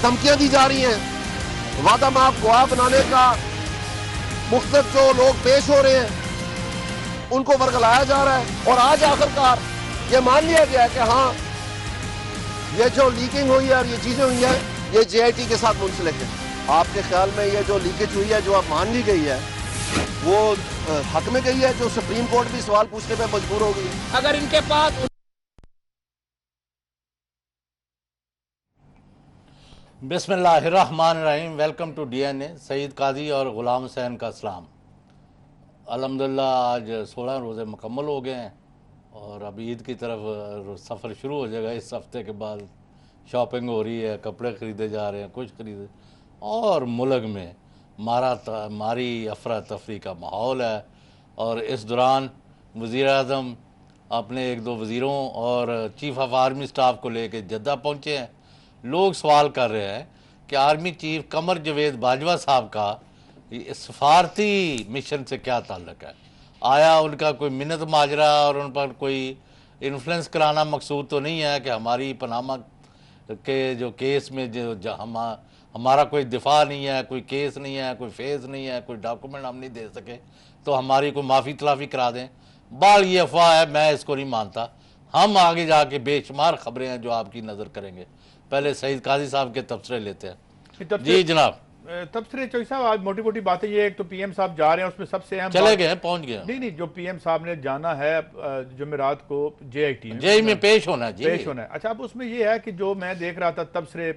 धमकियां दी जा रही हैं, वादा माफ गवाह बनाने का मुख्तलिफ जो लोग पेश हो रहे हैं उनको वर्गलाया जा रहा है। और आज आखिरकार ये मान लिया गया है कि हाँ, ये जो लीकिंग हुई है और ये चीजें हुई हैं ये JIT के साथ मुंसलिक है। आपके ख्याल में ये जो लीकेज हुई है, जो अब मान ली गई है, वो हक में गई है, जो सुप्रीम कोर्ट भी सवाल पूछने पे मजबूर हो गई है? अगर इनके पास बिस्मिल्लाहिर्रहमानिर्रहीम। Welcome to DNA। Saeed Qazi और ग़ुलाम हुसैन का सलाम। अल्हम्दुलिल्लाह आज 16 रोज़े मुकम्मल हो गए हैं और अब ईद की तरफ सफ़र शुरू हो जाएगा। इस हफ्ते के बाद शॉपिंग हो रही है, कपड़े ख़रीदे जा रहे हैं, कुछ खरीदे, और मुल्क में मारी अफरा तफरी का माहौल है। और इस दौरान वज़ीर आज़म अपने एक दो वज़ीरों और चीफ़ ऑफ आर्मी स्टाफ को लेकर जद्दा पहुँचे हैं। लोग सवाल कर रहे हैं कि आर्मी चीफ कमर जवेद बाजवा साहब का सफारती मिशन से क्या ताल्लुक है? आया उनका कोई मिन्नत माजरा और उन पर कोई इन्फ्लुएंस कराना मकसूद तो नहीं है कि हमारी पनामा के जो केस में जो हमारा कोई दिफा नहीं है, कोई केस नहीं है, कोई फेस नहीं है, कोई डॉक्यूमेंट हम नहीं दे सके तो हमारी कोई माफ़ी तलाफ़ी करा दें? बाल ये अफवाह है, मैं इसको नहीं मानता। हम आगे जाके बेशुमार खबरें हैं जो आपकी नज़र करेंगे। पहले सईद काजी साहब के तबसरे लेते हैं। जी जनाब। तबसरे चौधरी साहब, आज मोटी मोटी बातें ये, एक तो PM साहब जा रहे हैं, उसमें सबसे अहम चले गए, पहुंच गए। नहीं, जो PM साहब ने जाना है जुमेरात को JIT में पेश होना है, पेश होना है। अच्छा, अब उसमें ये है कि जो मैं देख रहा था तबसरे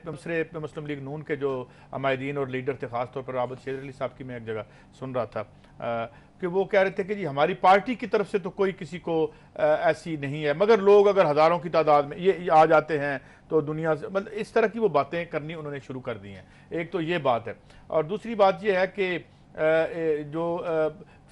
मुस्लिम लीग नून के जो अमायदीन और लीडर थे, खासतौर पर राबत शेर अली साहब की मैं एक जगह सुन रहा था कि वो कह रहे थे कि जी हमारी पार्टी की तरफ से तो कोई किसी को ऐसी नहीं है, मगर लोग अगर हज़ारों की तादाद में ये आ जाते हैं तो दुनिया से, मतलब इस तरह की वो बातें करनी उन्होंने शुरू कर दी हैं। एक तो ये बात है, और दूसरी बात ये है कि जो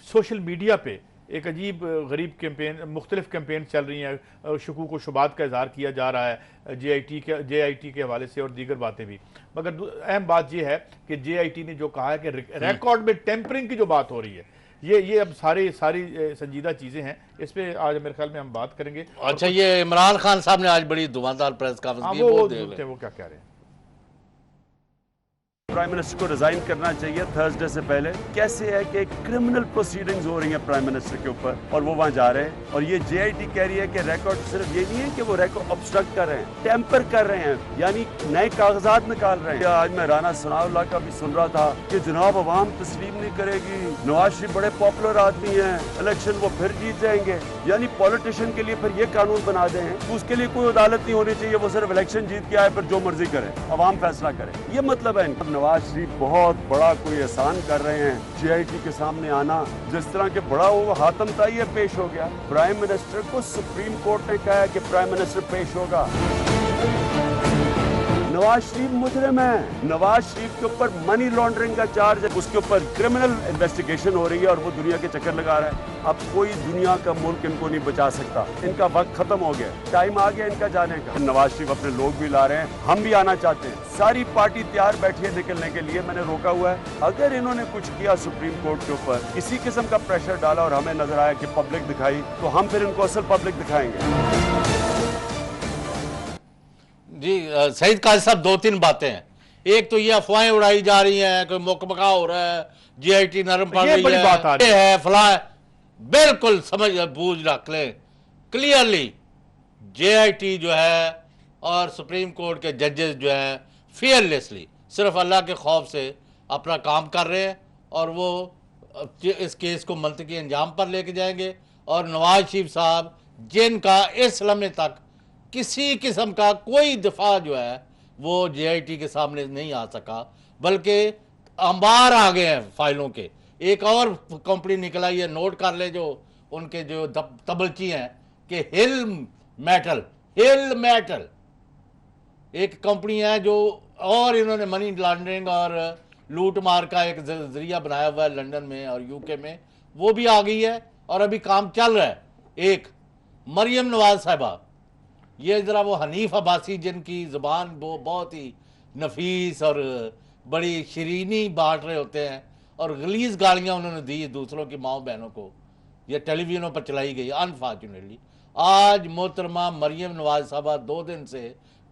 सोशल मीडिया पे एक अजीब गरीब कैंपेन, मुख्तलिफ कैंपेन चल रही हैं, शकूक व शुबात का इजहार किया जा रहा है JIT के हवाले से और दीगर बातें भी। मगर अहम बात यह है कि JIT ने जो कहा है कि रिकॉर्ड में टेम्परिंग की जो बात हो रही है, ये अब सारी संजीदा चीजें हैं, इस पे आज मेरे ख्याल में हम बात करेंगे। अच्छा, ये इमरान खान साहब ने आज बड़ी धुआंधार प्रेस कॉन्फ्रेंस की, वो क्या कह रहे हैं? प्राइम मिनिस्टर को रिजाइन करना चाहिए थर्सडे से पहले। कैसे है कि क्रिमिनल प्रोसीडिंग्स हो रही हैं प्राइम मिनिस्टर के ऊपर और वो वहां जा रहे हैं, और ये JIT कह रही है कि रिकॉर्ड सिर्फ ये नहीं है कि वो रिकॉर्ड ऑब्स्ट्रक्ट कर रहे हैं, टेम्पर कर रहे हैं, यानी नए कागजात निकाल रहे हैं। आज मैं राना सनाउल्लाह का भी सुन रहा था कि जनाब अवाम तस्लीम नहीं करेगी, नवाज शरीफ बड़े पॉपुलर आदमी है, इलेक्शन वो फिर जीत जाएंगे। यानी पॉलिटिशियन के लिए फिर ये कानून बना दे हैं, उसके लिए कोई अदालत नहीं होनी चाहिए, वो सिर्फ इलेक्शन जीत के आए फिर जो मर्जी करे, अवाम फैसला करे। ये मतलब है नवाज शरीफ बहुत बड़ा कोई एहसान कर रहे हैं JIT के सामने आना। जिस तरह के बड़ा वो हातम ताइये पेश हो गया, प्राइम मिनिस्टर को सुप्रीम कोर्ट ने कहा है कि प्राइम मिनिस्टर पेश होगा। नवाज शरीफ मुजरिम है, नवाज शरीफ के ऊपर मनी लॉन्ड्रिंग का चार्ज है, उसके ऊपर क्रिमिनल इन्वेस्टिगेशन हो रही है और वो दुनिया के चक्कर लगा रहा है। अब कोई दुनिया का मुल्क इनको नहीं बचा सकता, इनका वक्त खत्म हो गया, टाइम आ गया इनका जाने का। नवाज शरीफ अपने लोग भी ला रहे हैं, हम भी आना चाहते हैं, सारी पार्टी तैयार बैठी है निकलने के लिए। मैंने रोका हुआ है, अगर इन्होंने कुछ किया सुप्रीम कोर्ट के ऊपर, किसी किस्म का प्रेशर डाला और हमें नजर आया कि पब्लिक दिखाई, तो हम फिर इनको असल पब्लिक दिखाएंगे। जी सईद काजी साहब, दो तीन बातें हैं। एक तो ये अफवाहें उड़ाई जा रही हैं, कोई मुकबका हो रहा है, JIT नरम पड़ रही है, फला है। बिल्कुल समझ बूझ रख लें, क्लियरली JIT जो है और सुप्रीम कोर्ट के जजेस जो हैं फेयरलेसली सिर्फ अल्लाह के खौफ से अपना काम कर रहे हैं और वो इस केस को मंतकी अंजाम पर लेके जाएंगे। और नवाज शरीफ साहब, जिनका इस लम्हे तक किसी किस्म का कोई दिफा जो है वो JIT के सामने नहीं आ सका, बल्कि अंबार आ गए हैं फाइलों के। एक और कंपनी निकला, ये नोट कर ले, जो उनके जो तबलची हैं कि हिल मेटल एक कंपनी है जो, और इन्होंने मनी लॉन्ड्रिंग और लूट मार का एक जरिया बनाया हुआ है लंदन में और UK में, वो भी आ गई है और अभी काम चल रहा है। एक मरियम नवाज साहिबा, ये ज़रा वो हनीफ अब्बासी जिनकी ज़ुबान वो बहुत ही नफीस और बड़ी शरीनी बांट रहे होते हैं और गलीज़ गालियाँ उन्होंने दी दूसरों की माओ बहनों को, ये टेलीविजनों पर चलाई गई। अनफॉर्चुनेटली आज मोहतरमा मरियम नवाज साहबा 2 दिन से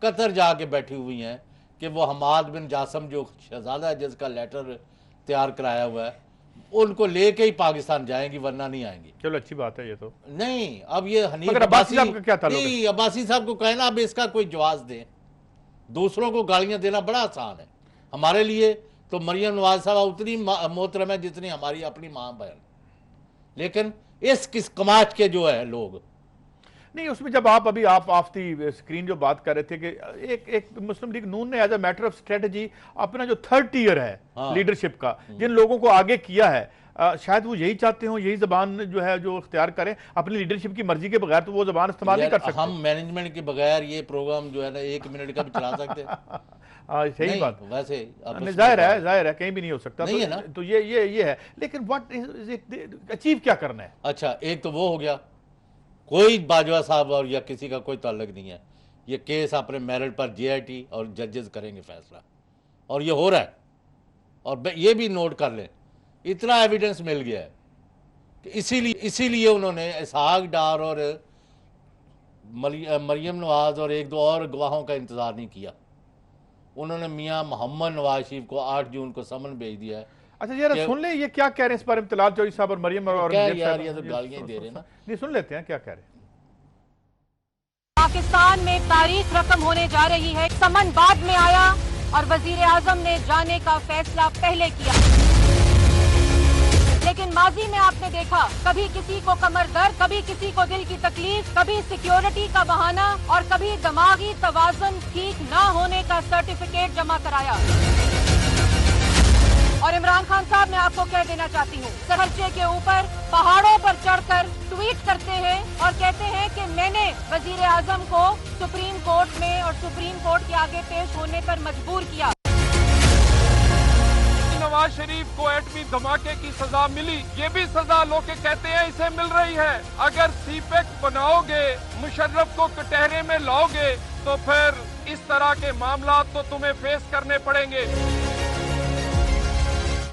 कतर जाके बैठी हुई हैं कि वो हमाद बिन जासम जो शहजादा है जिसका लेटर तैयार कराया हुआ है उनको लेके ही पाकिस्तान जाएंगी, वरना नहीं आएंगी। चलो अच्छी बात है ये तो। नहीं, अब ये हनीफ मगर अब्बासी साहब का क्या ताल्लुक है? नहीं, अब्बासी साहब को कहना अब इसका कोई जवाब दें। दूसरों को गालियां देना बड़ा आसान है, हमारे लिए तो मरियम नवाज साहब उतनी मोहतरम है जितनी हमारी अपनी माँ बहन, लेकिन इस किस कमाच के जो है लोग नहीं। उसमें जब आप अभी आप ऑफ दी स्क्रीन जो बात कर रहे थे कि एक मुस्लिम लीग नून ने as a matter of strategy अपना जो थर्ड टीयर है लीडरशिप का, जिन लोगों को आगे किया है, शायद वो यही चाहते हो, यही जबान जो है जो इख्तियार करें अपनी लीडरशिप की मर्जी के बगैर, तो वो जबान इस्तेमाल नहीं कर सकते। हम मैनेजमेंट के बगैर ये प्रोग्राम जो है ना 1 मिनट का भी चला सकते सही बात। वैसे जाहिर है कहीं भी नहीं हो सकता, नहीं तो, है ना? तो ये है, लेकिन व्हाट इज इट, अचीव क्या करना है? अच्छा, एक तो वो हो गया, कोई बाजवा साहब और या किसी का कोई ताल्लुक नहीं है, ये केस अपने मेरिट पर JIT और जजेस करेंगे फैसला, और ये हो रहा है। और ये भी नोट कर लें, इतना एविडेंस मिल गया है कि इसीलिए उन्होंने इसहाक डार और मरियम नवाज और 1-2 और गवाहों का इंतजार नहीं किया। उन्होंने मियां मोहम्मद नवाज शरीफ को 8 जून को समन भेज दिया है। अच्छा यार सुन ले, ये क्या कह रहे हैं इस बारे में तलाल चौधरी साहब और मरियम और यार ये तो गालियां ही दे रहे हैं ना। नहीं, सुन लेते हैं क्या कह रहे हैं। पाकिस्तान में तारीख रकम होने जा रही है। समन बाद में आया और वजीर आजम ने जाने का फैसला पहले किया, लेकिन माजी में आपने देखा कभी किसी को कमर दर्द, कभी किसी को दिल की तकलीफ, कभी सिक्योरिटी का बहाना और कभी दिमागी तवाज़ुन ठीक ना होने का सर्टिफिकेट जमा कराया। और इमरान खान साहब, मैं आपको कह देना चाहती हूँ, खर्चे के ऊपर पहाड़ों पर चढ़कर ट्वीट करते हैं और कहते हैं कि मैंने वजीर आजम को सुप्रीम कोर्ट में और सुप्रीम कोर्ट के आगे पेश होने पर मजबूर किया। नवाज शरीफ को एटमी धमाके की सजा मिली, ये भी सजा लोग कहते हैं इसे मिल रही है। अगर सीपेक बनाओगे, मुशर्रफ को कटहरे में लाओगे, तो फिर इस तरह के मामला तो तुम्हें फेस करने पड़ेंगे।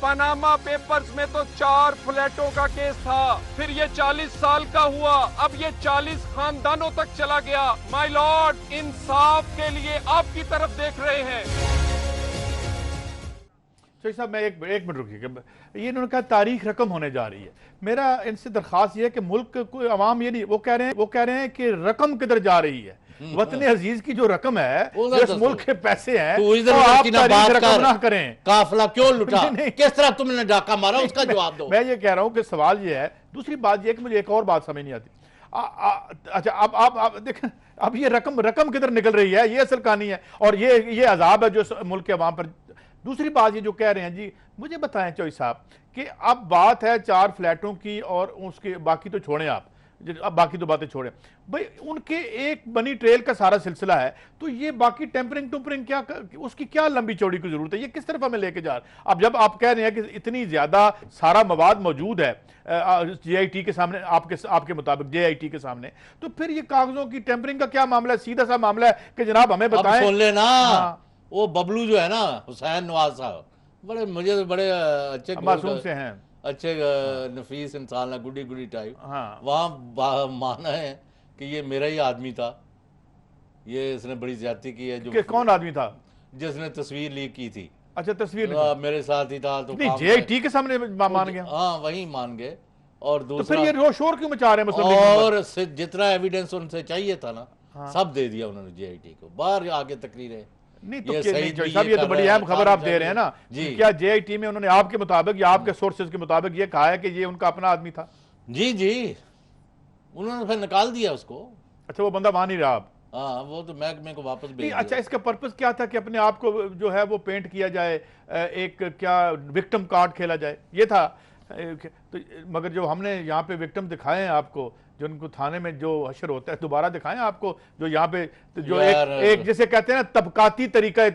पनामा पेपर्स में तो 4 फ्लैटों का केस था, फिर ये 40 साल का हुआ, अब ये 40 खानदानों तक चला गया। माय लॉर्ड, इंसाफ के लिए आपकी तरफ देख रहे हैं। तो साहब मैं एक मिनट रुकिए, ये इन्होंने कहा तारीख रकम होने जा रही है। मेरा इनसे दरखास्त ये है कि मुल्क को अवाम ये नहीं, वो कह रहे हैं कि रकम किधर जा रही है। वतन अजीज की जो रकम है, जो इस मुल्क के पैसे हैं, तो आप तारीख रकम ना करें। काफिला क्यों लुटा, किस तरह तुमने डाका मारा, उसका जवाब दो। मैं ये कह रहा हूं कि सवाल ये है। दूसरी बात ये कि मुझे एक और बात समझ नहीं आती। अच्छा अब आप देखें, अब ये रकम किधर निकल रही है, ये असल कहानी है, और ये अजाब है जो मुल्क के अवाम पर। दूसरी बात ये जो कह रहे हैं जी, मुझे बताएं चौधरी साहब कि अब बात है 4 फ्लैटों की और उसके बाकी तो छोड़ें आप, अब बाकी तो बातें छोड़ें भाई, उनके एक बनी ट्रेल का सारा सिलसिला है, तो ये बाकी टेम्परिंग टूपरिंग क्या, उसकी क्या लंबी चौड़ी की जरूरत है, ये किस तरफ हमें लेके जा रहा है। अब जब आप कह रहे हैं कि इतनी ज्यादा सारा मवाद मौजूद है JIT के सामने, आपके मुताबिक JIT के सामने, तो फिर ये कागजों की टेम्परिंग का क्या मामला है? सीधा सा मामला है कि जनाब हमें बताएं। सुन लेना, वो बबलू जो है ना, हुसैन नवाज साहब, मुझे तो बड़े अच्छे मासूम से हैं, अच्छे नफीस इंसान है, गुडी टाइप। हाँ। वहाँ माना है कि ये मेरा ही आदमी था, ये इसने बड़ी ज्यादती की है। जो कौन आदमी था जिसने तस्वीर लीक की थी? अच्छा, तस्वीर मेरे साथ ही था। तो JIT के सामने मान गया? हाँ, वही मान गए। और दूसरा, तो फिर ये शोर क्यों मचा रहे हैं? और जितना एविडेंस उनसे चाहिए था ना, सब दे दिया उन्होंने JIT को। बाहर आगे तकरीरें नहीं तो साहब, ये तो बड़ी अहम खबर आप दे रहे हैं ना। क्या JIT में उन्होंने आपके मुताबिक या आपके सोर्सेज के मुताबिक ये कहा है कि ये उनका अपना आदमी था? जी, उन्होंने फिर निकाल दिया उसको। अच्छा, वो बंदा वहां नहीं रहा अब? हाँ, वो तो महकमे को वापस भेज दिया। अच्छा, इसका पर्पस क्या था कि अपने आप को जो है वो पेंट किया जाए, एक क्या विक्टिम कार्ड खेला जाए, ये था? तो मगर जो हमने यहाँ पे विक्टिम दिखाए हैं आपको, जो उनको थाने में जो हशर होता है, दोबारा दिखाएं आपको, जो यहाँ पे जो एक जिसे कहते हैं ना तबकाती तरीका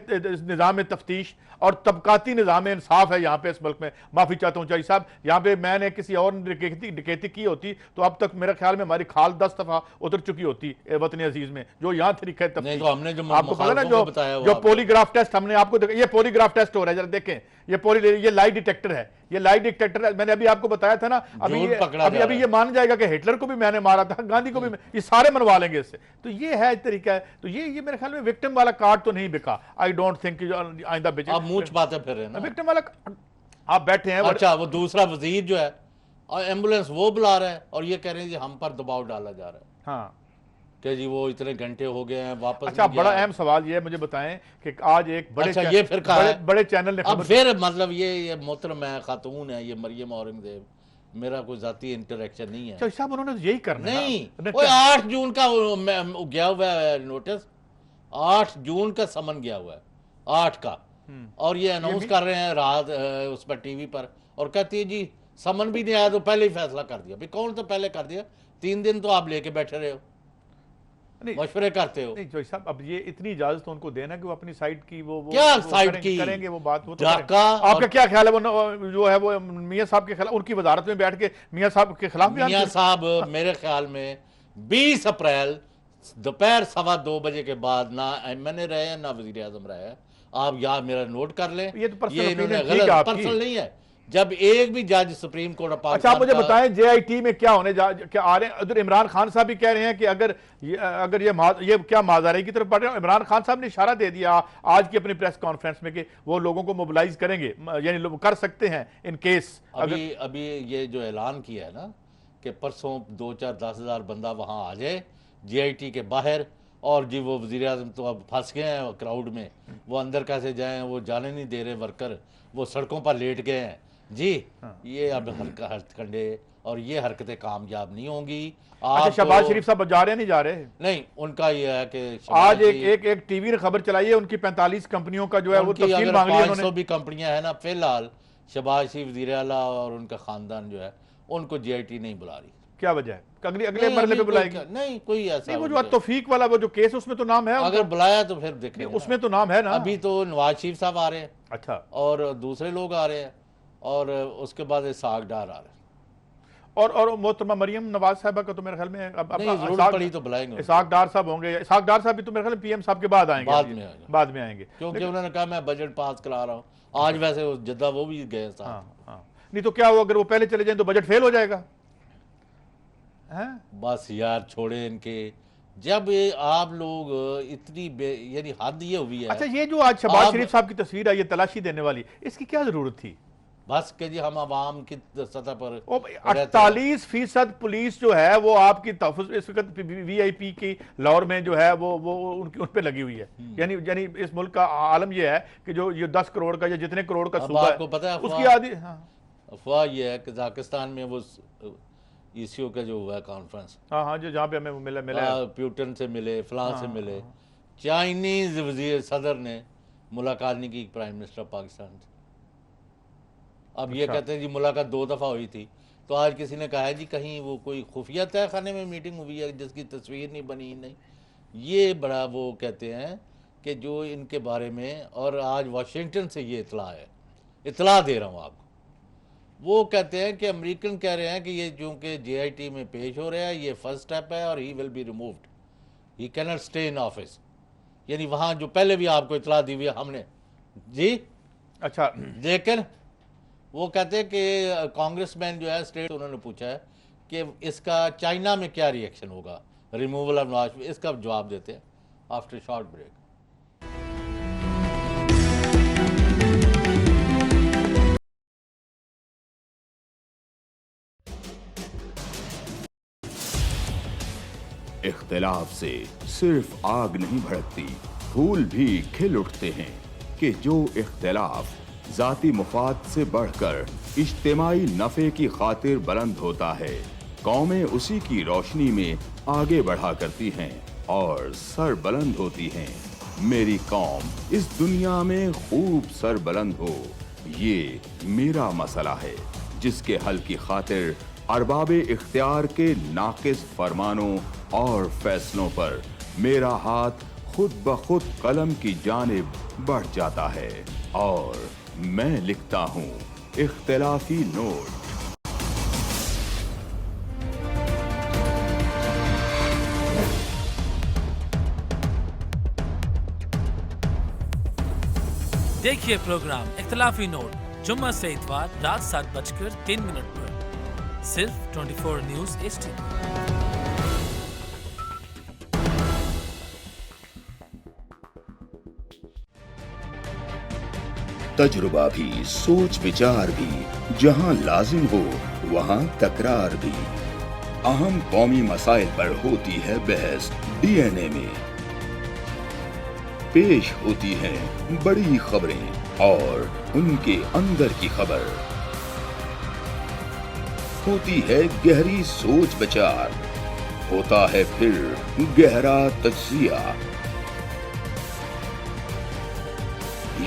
निज़ाम तफ्तीश और तबकाती निज़ाम इंसाफ है यहाँ पे इस मुल्क में। माफी चाहता हूँ चौधरी साहब, यहाँ पे मैंने किसी और डकैती की होती तो अब तक मेरे ख्याल में हमारी खाल 10 दफा उतर चुकी होती वतन अजीज में। जो यहाँ तरीका है तफ्तीश, तो हमने जो आपको पता ना, जो पॉलीग्राफ टेस्ट हमने आपको, ये पॉलीग्राफ टेस्ट हो रहा है, जरा देखें ये लाई डिटेक्टर है, ये लाई डिटेक्टर है। मैंने अभी आपको बताया था ना, अभी ये मान जाएगा कि हिटलर को भी मैंने मारा था, गांधी को भी, ये सारे मनवा लेंगे इससे। तो ये है तरीका है। तो ये मेरे ख्याल में विक्टिम वाला कार्ड तो नहीं बिका। आई डोंट थिंक आइंदा बेचे। अब मुंह छुपाते फिर रहे ना विक्टिम वाला आप बैठे हैं। अच्छा, वो दूसरा वजीर जो है और एम्बुलेंस वो बुला रहा है और ये कह रहे हैं जी हम पर दबाव डाला जा रहा है। हाँ कि जी वो इतने घंटे हो गए हैं वापस। अच्छा, बड़ा अहम सवाल ये है, मुझे बताएं कि आज एक बड़े अच्छा, ये फिर कहा है बड़े चैनल ने अब फिर मतलब ये मोहतरम है, खातून है, ये मरियम औरंगजेब, मेरा कोई जाती इंटरेक्शन नहीं है। साहब उन्होंने तो यही करना है नहीं। 8 जून का गया हुआ है नोटिस, 8 जून का समन गया हुआ है, 8 का, और ये अनाउंस कर रहे हैं रात उस पर टीवी पर, और कहती है जी समन भी नहीं आया तो पहले ही फैसला कर दिया। भाई कौन तो पहले कर दिया? 3 दिन तो आप लेके बैठे रहे हो, मशवरे करते हो। नहीं साहब, अब ये इतनी इजाजत तो उनको देना कि वो अपनी साइड की वो क्या साइड की करेंगे वो बात। वो तो आपका क्या ख्याल है? वो जो है वो मियां साहब के खिलाफ, उनकी वजारत में बैठ के मियां साहब के खिलाफ मियां साहब मेरे ख्याल में 20 अप्रैल दोपहर 2:15 बजे के बाद ना एमएनए रहे ना वजीर आजम रहे। आप यहाँ मेरा नोट कर लें, ये तो इन्होंने गलत, पर्सनल नहीं है। जब एक भी जज सुप्रीम कोर्ट ऑफ अच्छा, आप मुझे बताएं जेआईटी में क्या होने क्या आ रहे हैं? उधर इमरान खान साहब भी कह रहे हैं कि अगर ये क्या माजारे की तरफ बढ़ रहे हैं। इमरान खान साहब ने इशारा दे दिया आज की अपनी प्रेस कॉन्फ्रेंस में कि वो लोगों को मोबिलाइज करेंगे, यानी लोग कर सकते हैं इन केस। अभी ये जो ऐलान किया है ना कि परसों 2-4-10,000 बंदा वहां आ जाए जेआईटी के बाहर, और जी वो वजीर आजम तो अब फंस गए हैं क्राउड में, वो अंदर कैसे जाएं, वो जाने नहीं दे रहे वर्कर, वो सड़कों पर लेट गए हैं जी। ये अब हरकंडे और ये हरकतें कामयाब नहीं होंगी। अच्छा, शहबाज शरीफ साहब जा रहे हैं, नहीं जा रहे? नहीं, उनका ये है कि आज एक टीवी ने खबर चलाई है उनकी 45 कंपनियों का जो है वो तफसील मांग ली उन्होंने। 500 भी कंपनियां है ना, फिलहाल शहबाज शरीफ, वजीर आला और उनका खानदान जो है उनको जेआईटी नहीं बुला रही। क्या वजह है? अगले मरले पे बुलाएगी? नहीं, कोई ऐसा नहीं। वो जो तौफीक वाला वो जो केस, उसमें तो नाम है, अगर बुलाया तो फिर देखेंगे, उसमें तो नाम है ना। अभी तो नवाज शरीफ साहब आ रहे हैं, अच्छा, और दूसरे लोग आ रहे हैं, और उसके बाद इसहाक डार आ रहे हैं, और मोहतरमा मरियम नवाज साहबा का तो मेरे ख्याल में जरूरत पड़ी तो बुलाएंगे। इसहाक डार साहब होंगे। इसहाक डार साहब भी तो मेरे ख्याल में पीएम साहब के बाद आएंगे, बाद में आएंगे, क्योंकि उन्होंने कहा मैं बजट पास करा रहा हूँ। आज वैसे जद्दा वो भी गए साथ। नहीं तो क्या हो, अगर वो पहले चले जाए तो बजट फेल हो जाएगा। बस यार छोड़े इनके, जब ये आप लोग इतनी यानी हद ये हुई है। अच्छा, ये जो आज शहबाज शरीफ साहब की तस्वीर आई है तलाशी देने वाली, इसकी क्या जरूरत थी? बस के जी हम आवाम की सतह पर 48% पुलिस जो है वो आपकी इस वक्त वीआईपी की लाहौर में जो है वो उन पे लगी हुई है। यानी इस मुल्क का आलम ये है कि जो ये 10 करोड़ का या जितने करोड़ का सूबा आपको पता है उसकी आदि। अफवाह ये है कि कजाकिस्तान में वो ईसीओ का जो हुआ है कॉन्फ्रेंस, हाँ, जो जहाँ पे हमें मिला प्यूटन से मिले, फलां से मिले, चाइनीज वजीर सदर ने मुलाकात नहीं की प्राइम मिनिस्टर पाकिस्तान से। अब ये कहते हैं जी मुलाकात 2 दफ़ा हुई थी, तो आज किसी ने कहा है जी कहीं वो कोई खुफिया तय खाने में मीटिंग हुई है जिसकी तस्वीर नहीं बनी। नहीं, ये बड़ा वो कहते हैं कि जो इनके बारे में, और आज वाशिंगटन से ये इतला दे रहा हूँ आपको, वो कहते हैं कि अमेरिकन कह रहे हैं कि ये चूँकि जेआईटी में पेश हो रहा है, ये फर्स्ट स्टेप है और he will be removed, he can not stay in office. यानी वहाँ जो पहले भी आपको इतला दी हुई है हमने जी। अच्छा, लेकिन वो कहते हैं कि कांग्रेसमैन जो है स्टेट, उन्होंने पूछा है कि इसका चाइना में क्या रिएक्शन होगा रिमूवल ऑफ नवाज, इसका जवाब देते हैं आफ्टर शॉर्ट ब्रेक। इख्तिलाफ से सिर्फ आग नहीं भड़कती, फूल भी खिल उठते हैं कि जो इख्तिलाफ जाती मुफाद से बढ़कर इज्तिमाई नफ़े की खातिर बुलंद होता है, कौमें उसी की रोशनी में आगे बढ़ा करती हैं और सर बुलंद होती हैं। मेरी कौम इस दुनिया में खूब सर बुलंद हो, ये मेरा मसला है जिसके हल की खातिर अरबाबे इख्तियार के नाकिस फरमानों और फैसलों पर मेरा हाथ खुद ब खुद कलम की जानिब बढ़ जाता है और मैं लिखता हूँ इख्तिलाफी नोट। देखिए प्रोग्राम इख्तिलाफी नोट जुम्मा से इतवार रात 7:03 पर सिर्फ 24 न्यूज HD। तजुर्बा भी, सोच विचार भी, जहां लाजिम हो वहां तकरार भी। अहम कौमी मसाइल पर होती है बहस DNA में। पेश होती हैं बड़ी खबरें और उनके अंदर की खबर। होती है गहरी सोच विचार, होता है फिर गहरा तज्जिया।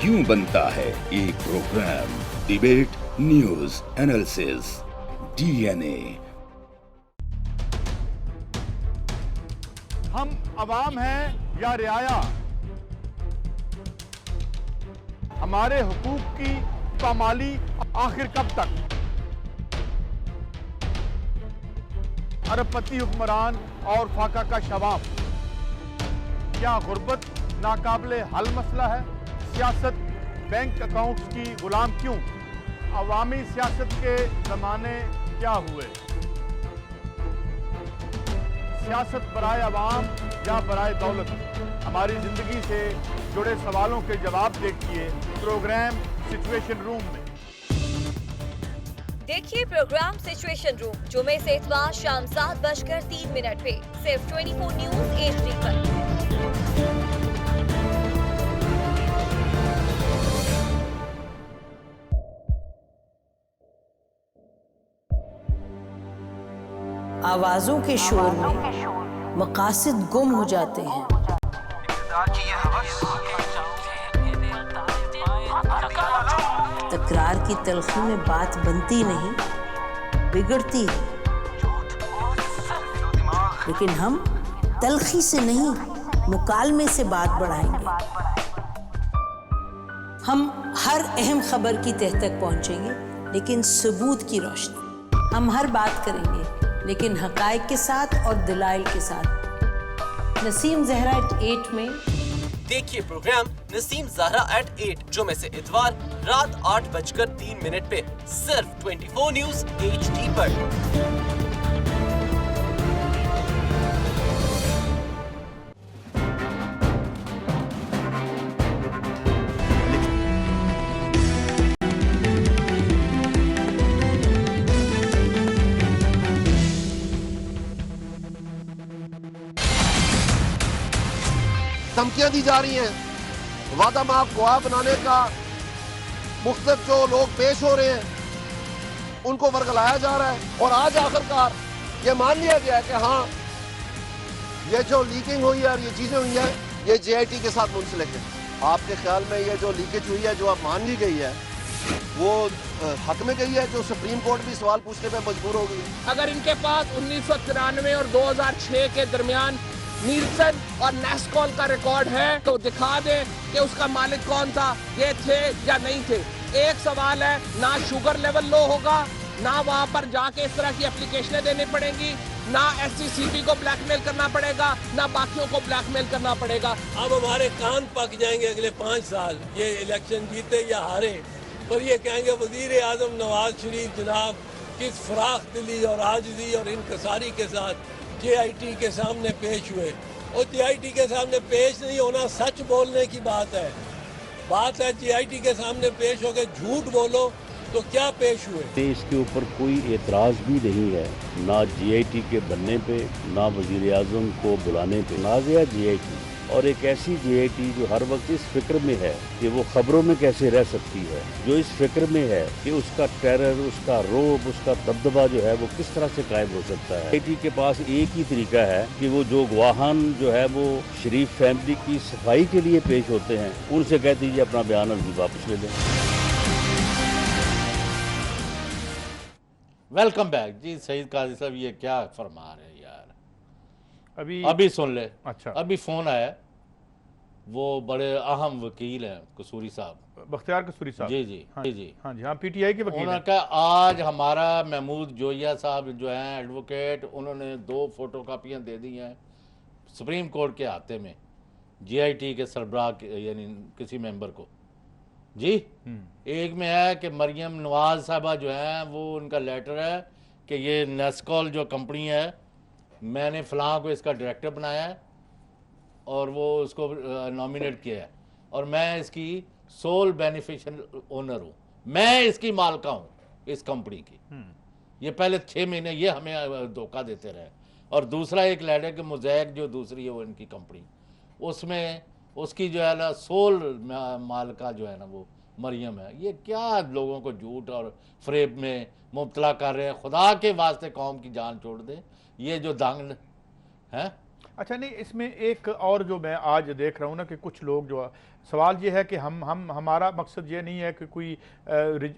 यूं बनता है एक programme debate news analysis DNA। हम अवाम हैं या रियाया, हमारे हुकूक की पामाली आखिर कब तक? अरबपति हुक्मरान और फाका का शबाब, क्या गुर्बत नाकाबिले हल मसला है? सियासत बैंक अकाउंट्स की गुलाम क्यों? अवामी सियासत के जमाने क्या हुए? सियासत बराए अवाम या बराए दौलत? हमारी जिंदगी से जुड़े सवालों के जवाब देखिए प्रोग्राम सिचुएशन रूम में। देखिए प्रोग्राम सिचुएशन रूम जुमे से इतवार शाम 7:03 पे सिर्फ 24 न्यूज HD पर। आवाजों के शोर में मकासद गुम हो जाते हैं। तकरार की तलखी में बात बनती नहीं, बिगड़ती है। लेकिन हम तलखी से नहीं, मुकालमे से बात बढ़ाएंगे। हम हर अहम खबर की तह तक पहुंचेंगे, लेकिन सबूत की रोशनी। हम हर बात करेंगे, लेकिन हकायक के साथ और दलाइल के साथ। नसीम ज़हरा at 8 में देखिए प्रोग्राम नसीम ज़हरा at 8 जुमे से इतवार रात 8:03 पे सिर्फ 24 न्यूज HD पर। धमकियां दी जा रही हैं, वादा माफ गवाह बनाने का मुख्तलिफ जो लोग पेश हो रहे हैं उनको वर्गलाया जा रहा है। और आज आखिरकार ये मान लिया गया है कि हाँ, ये जो लीकिंग हुई है और ये चीजें हुई हैं ये JIT के साथ मुंसलिक है। आपके ख्याल में ये जो लीकेज हुई है, जो अब मान ली गई है, वो हक में गई है? जो सुप्रीम कोर्ट भी सवाल पूछने पे मजबूर हो गई है। अगर इनके पास 1993 और 2006 के दरमियान नीलसन और नेस्कॉल का रिकॉर्ड है तो दिखा दे कि उसका मालिक कौन था, ये थे या नहीं थे। एक सवाल है, ना शुगर लेवल लो होगा, ना वहां पर जाके इस तरह की एप्लीकेशनें देनी पड़ेंगी, ना SCCP को ब्लैकमेल करना पड़ेगा, ना बाकियों को ब्लैकमेल करना पड़ेगा। अब हमारे कान पक जाएंगे अगले 5 साल, ये इलेक्शन जीते या हारे, पर ये कहेंगे वजीर आजम नवाज शरीफ जनाब किस फराख दिली और आजिज़ी और इनकसारी के साथ JIT के सामने पेश हुए। और JIT के सामने पेश नहीं होना सच बोलने की बात है। JIT के सामने पेश होकर झूठ बोलो तो क्या पेश हुए? इसके ऊपर कोई एतराज़ भी नहीं है, ना JIT के बनने पे, ना वज़ीर आज़म को बुलाने पे। ना गया JIT, और एक ऐसी JIT जो हर वक्त इस फिक्र में है कि वो खबरों में कैसे रह सकती है, जो इस फिक्र में है कि उसका टेरर, उसका रोब, उसका दबदबा जो है वो किस तरह से कायम हो सकता है। JIT के पास एक ही तरीका है कि वो जो गवाहान जो है वो शरीफ फैमिली की सफाई के लिए पेश होते हैं, उनसे कह दीजिए अपना बयान अर्जी वापस ले लें। वेलकम बैक जी। सईद काजी साहब ये क्या फरमा रहे हैं यार, अभी सुन ले। अच्छा, अभी फोन आया, वो बड़े अहम वकील हैं कसूरी साहब, बख्तियार कसूरी साहब। जी जी हाँ, जी जी हाँ जी, हाँ PTI के वकील। उन्होंने कहा आज हमारा महमूद जोया साहब जो हैं एडवोकेट, उन्होंने 2 फोटोकॉपियाँ दे दी हैं सुप्रीम कोर्ट के हाथे में JIT के सरबराह यानी किसी मेंबर को। जी, एक में है कि मरियम नवाज साहबा जो है वो उनका लेटर है कि ये नेस्कॉल जो कंपनी है मैंने फलां को इसका डायरेक्टर बनाया है और वो उसको नॉमिनेट किया है और मैं इसकी सोल बेनिफिशियल ओनर हूँ, मैं इसकी मालका हूँ इस कंपनी की। ये पहले 6 महीने ये हमें धोखा देते रहे। और दूसरा एक लेटर कि मुजैक जो दूसरी है वो इनकी कंपनी, उसमें उसकी जो है ना सोल मालका जो है ना वो मरियम है। ये क्या लोगों को झूठ और फरेब में मुब्तला कर रहे हैं। खुदा के वास्ते कौम की जान छोड़ दे, ये जो दांग है। अच्छा नहीं, इसमें एक और जो मैं आज देख रहा हूँ ना कि कुछ लोग जो सवाल ये है कि हम हमारा मकसद ये नहीं है कि कोई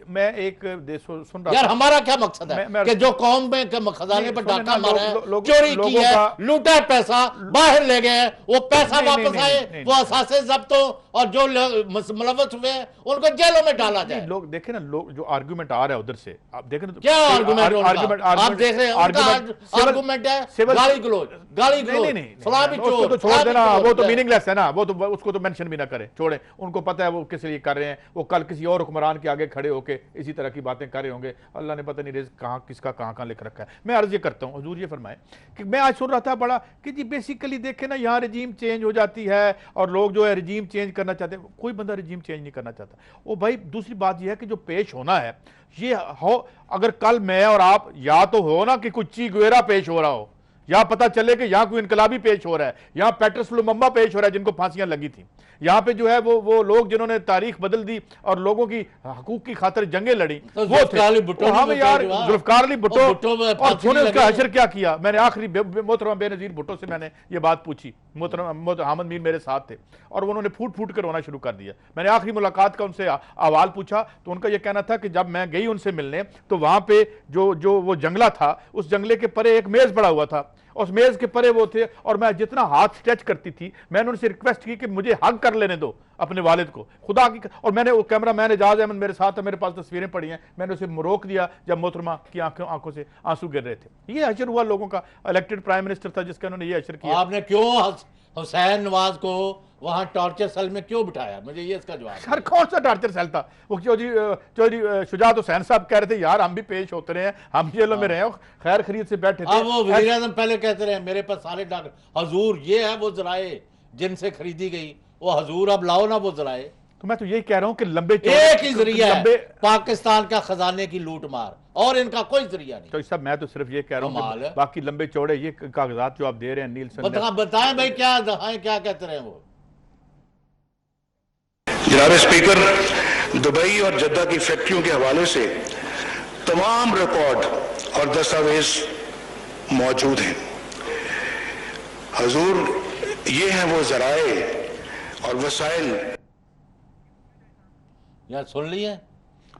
मैं एक सुन रहा यार हमारा क्या मकसद है कि जो कौम में खजाने पर डाका मारा है, चोरी की है, लूटा है पैसा, बाहर ले गए, वो पैसा वापस आए, वो असासे जब्तों और जो मुलव्वस हुए हैं उनको जेलों में डाला जाए। लोग देखे ना, लोग जो आर्गुमेंट आ रहा है उधर से, आप देखें ना क्या आर्गुमेंट आप देख रहे हैं, आर्गुमेंट है गाली गलौज, गाली गलौज, फलां भी चोर, तो छोड़ देना, वो तो मीनिंगलेस है ना, वो तो उसको तो मेंशन भी ना करे, छोड़े। उनको पता है वो किस लिए कर रहे हैं, वो कल किसी और हुक्मरान के आगे खड़े होके इसी तरह की बातें कर रहे होंगे। अल्लाह ने पता नहीं रिज़्क़ कहाँ किसका कहाँ लिख रखा है। मैं अर्ज ये करता हूँ, हुजूर ये फरमाए कि मैं आज सुन रहा था बड़ा कि जी बेसिकली देखे ना, यहाँ रजीम चेंज हो जाती है और लोग जो है रजीम चेंज करना चाहते हैं। कोई बंदा रजीम चेंज नहीं करना चाहता। वो भाई दूसरी बात यह है कि जो पेश होना है ये हो, अगर कल मैं और आप या तो हो ना कि कुछ ची गुएरा पेश हो रहा हो, या पता चले कि यहाँ कोई इनकलाबी पेश हो रहा है, यहाँ पेट्रस लुम्बा पेश हो रहा है जिनको फांसियां लगी थी, यहाँ पे जो है वो लोग जिन्होंने तारीख बदल दी और लोगों की हकूक की खातिर जंगें लड़ी, तो वो थे। हम यार जुल्फकार अली भुट्टो, और उन्होंने उसका हशर क्या किया। मैंने आखिरी मोहतरमा बेनज़ीर भुट्टो से मैंने ये बात पूछी, मोहतरमा हामिद मीर मेरे साथ थे और उन्होंने फूट फूट कर रोना शुरू कर दिया। मैंने आखिरी मुलाकात का उनसे अहवाल पूछा तो उनका यह कहना था कि जब मैं गई उनसे मिलने तो वहां पे जो वो जंगला था, उस जंगले के परे एक मेज पड़ा हुआ था, उस मेज के परे वो थे और मैं जितना हाथ स्ट्रेच करती थी मैंने उनसे रिक्वेस्ट की कि मुझे हग कर लेने दो अपने वालिद को, खुदा की। और मैंने वो कैमरा मैन एजाज अहमद मेरे साथ है, मेरे पास तस्वीरें पड़ी हैं, मैंने उसे रोक दिया जब मोहतरमा की आंखों से आंसू गिर रहे थे। ये हशर हुआ लोगों का, इलेक्टेड प्राइम मिनिस्टर था जिसका उन्होंने ये हशर किया। आपने क्यों हुसैन नवाज को वहां टॉर्चर सेल में क्यों बिठाया, मुझे ये इसका जवाब। सर कौन सा टॉर्चर सेल था? वो चौधरी शुजात हुसैन साहब कह रहे थे यार हम भी पेश होते रहे हैं, हम जेलों में रहे, खैर खरीद से बैठे थे। वो वज़ीर आज़म पहले कहते रहे मेरे पास सारे डॉक्टर, हजूर ये है वो जराए जिनसे खरीदी गई, वो हजूर अब लाओ ना वो जराए। तो मैं तो यही कह रहा हूँ कि लंबे एक ही जरिया है पाकिस्तान का खजाने की लूट मार, और इनका कोई जरिया नहीं। तो सब मैं तो सिर्फ ये कह रहा हूँ बाकी लंबे चौड़े ये कागजात जो आप दे रहे हैं नीलसन, बताएं भाई क्या क्या कहते रहे वो। जनाब स्पीकर, दुबई और जद्दा की फैक्ट्रियों के हवाले से तमाम रिकॉर्ड और दस्तावेज मौजूद हैं। हजूर ये हैं वो जराए और वसाइल। यार सुन लिए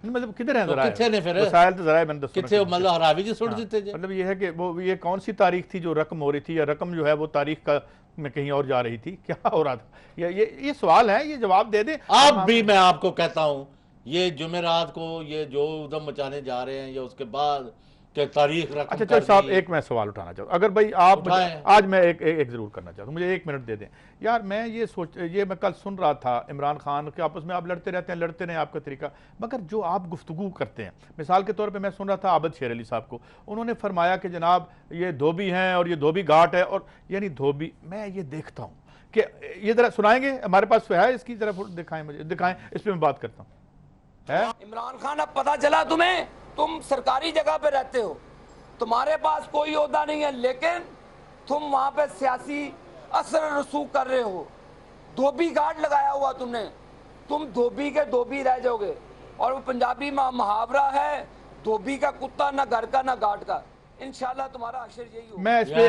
मतलब किधर है तो किथे ने फिर वसाइल तो जराए मैंने किथे मतलब हरावी जी सुन देते मतलब ये है कि वो ये कौन सी तारीख थी जो रकम हो रही थी, या रकम जो है वो तारीख का में कहीं और जा रही थी, क्या हो रहा था? ये सवाल है, ये जवाब दे दे आप भी। मैं आपको कहता हूं ये जुमेरात को ये जो उधम मचाने जा रहे हैं या उसके बाद के तारीख रकम। अच्छा साहब एक मैं सवाल उठाना चाहूँ, अगर भाई आप आज मैं एक जरूर करना चाहता हूँ, मुझे 1 मिनट दे दें यार। मैं ये मैं कल सुन रहा था इमरान खान के आपस में आप लड़ते रहते हैं, लड़ते नहीं आपका तरीका, मगर जो आप गुफ्तगू करते हैं, मिसाल के तौर पे मैं सुन रहा था आबद शेर अली साहब को, उन्होंने फरमाया कि जनाब ये धोबी हैं और ये धोबी घाट है, और यानी धोबी मैं ये देखता हूँ कि ये जरा सुनाएंगे, हमारे पास है इसकी तरफ दिखाएं, मुझे दिखाएं, इस पर मैं बात करता हूँ। इमरान खान अब पता चला तुम्हें, तुम सरकारी जगह पे रहते हो, तुम्हारे पास कोई ओहदा नहीं है, लेकिन तुम वहां पे सियासी असर रसूख कर रहे हो। धोबी गार्ड लगाया हुआ तुमने, तुम धोबी के धोबी रह जाओगे। और वो पंजाबी मुहावरा है, धोबी का कुत्ता ना घर का ना गार्ड का। इंशाल्लाह तुम्हारा अशर यही होगा। मैं इस पे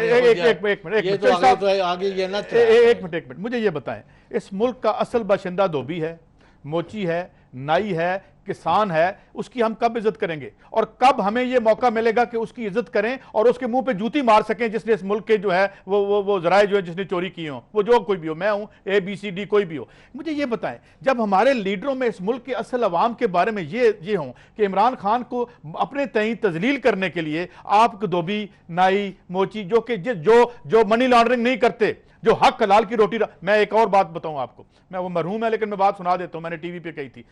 एक मिनट मुझे ये बताएं, इस मुल्क का असल बाशिंदा धोबी है, मोची है, नाई है, किसान है, उसकी हम कब इज्जत करेंगे और कब हमें यह मौका मिलेगा कि उसकी इज्जत करें और उसके मुंह पे जूती मार सकें जिसने इस मुल्क के जो है वो जराए जो है जिसने चोरी की हो, वो जो कोई भी हो, मैं हूं ABCD कोई भी हो। मुझे ये बताएं, जब हमारे लीडरों में इस मुल्क के असल अवाम के बारे में ये हो कि इमरान खान को अपने तय तजलील करने के लिए आप धोबी, नाई, मोची जो मनी लॉन्ड्रिंग नहीं करते, जो हक हलाल की रोटी। मैं एक और बात बताऊं आपको, मैं वो मरहूम है लेकिन मैं बात सुना देता हूं, मैंने टीवी पे कही थी।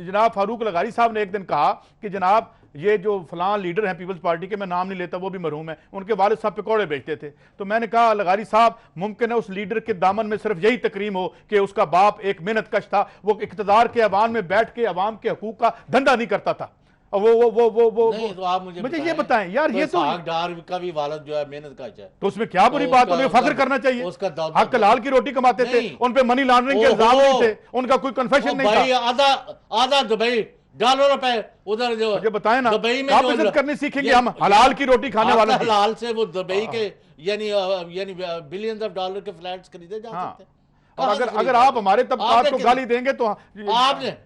जनाब फारूक लगारी साहब ने एक दिन कहा कि जनाब ये जो फलां लीडर हैं पीपल्स पार्टी के, मैं नाम नहीं लेता, वो भी मरहूम है, उनके वालिद साहब पकौड़े बेचते थे। तो मैंने कहा लगारी साहब, मुमकिन है उस लीडर के दामन में सिर्फ यही तकरीम हो कि उसका बाप एक मेहनत कश था, वो इक़्तिदार के अवान में बैठ के अवाम के हकूक का धंधा नहीं करता था। वो नहीं, तो आप मुझे ये बताएं यार, ये तो डार का भी वालिद जो है मेहनत का है, तो उसमें क्या बुरी बात, उन्हें फख्र करना चाहिए। हक हलाल की रोटी कमाते थे, उन पे मनी लॉन्ड्रिंग के इल्जाम नहीं थे, उनका कोई कन्फेशन नहीं था। आधा दुबई डॉलर पे उधर जो मुझे बताएं ना, दुबई में आप इज्जत करनी सीखेंगे हम हलाल की रोटी खाने वालों की। हलाल से वो दुबई के यानी बिलियंस ऑफ डॉलर के फ्लैट्स खरीदे जा सकते हैं। और अगर आप हमारे तबकात को गाली देंगे तो आपने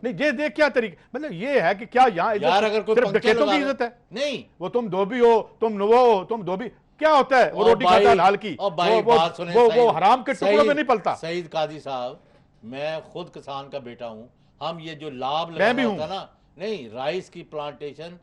नहीं, ये देख क्या तरीका, मतलब ये है कि क्या यहाँ यार अगर कोई सिर्फ डकैतों की इज्जत है? नहीं, वो तुम धोबी हो, तुम धोबी, क्या होता है? वो रोटी खाता है हलाल की, वो हराम के टुकड़ों में नहीं पलता। सईद काजी साहब, मैं खुद किसान का बेटा हूँ, हम ये जो लाभ लगाना होता है ना, नहीं, राइस की प्लांटेशन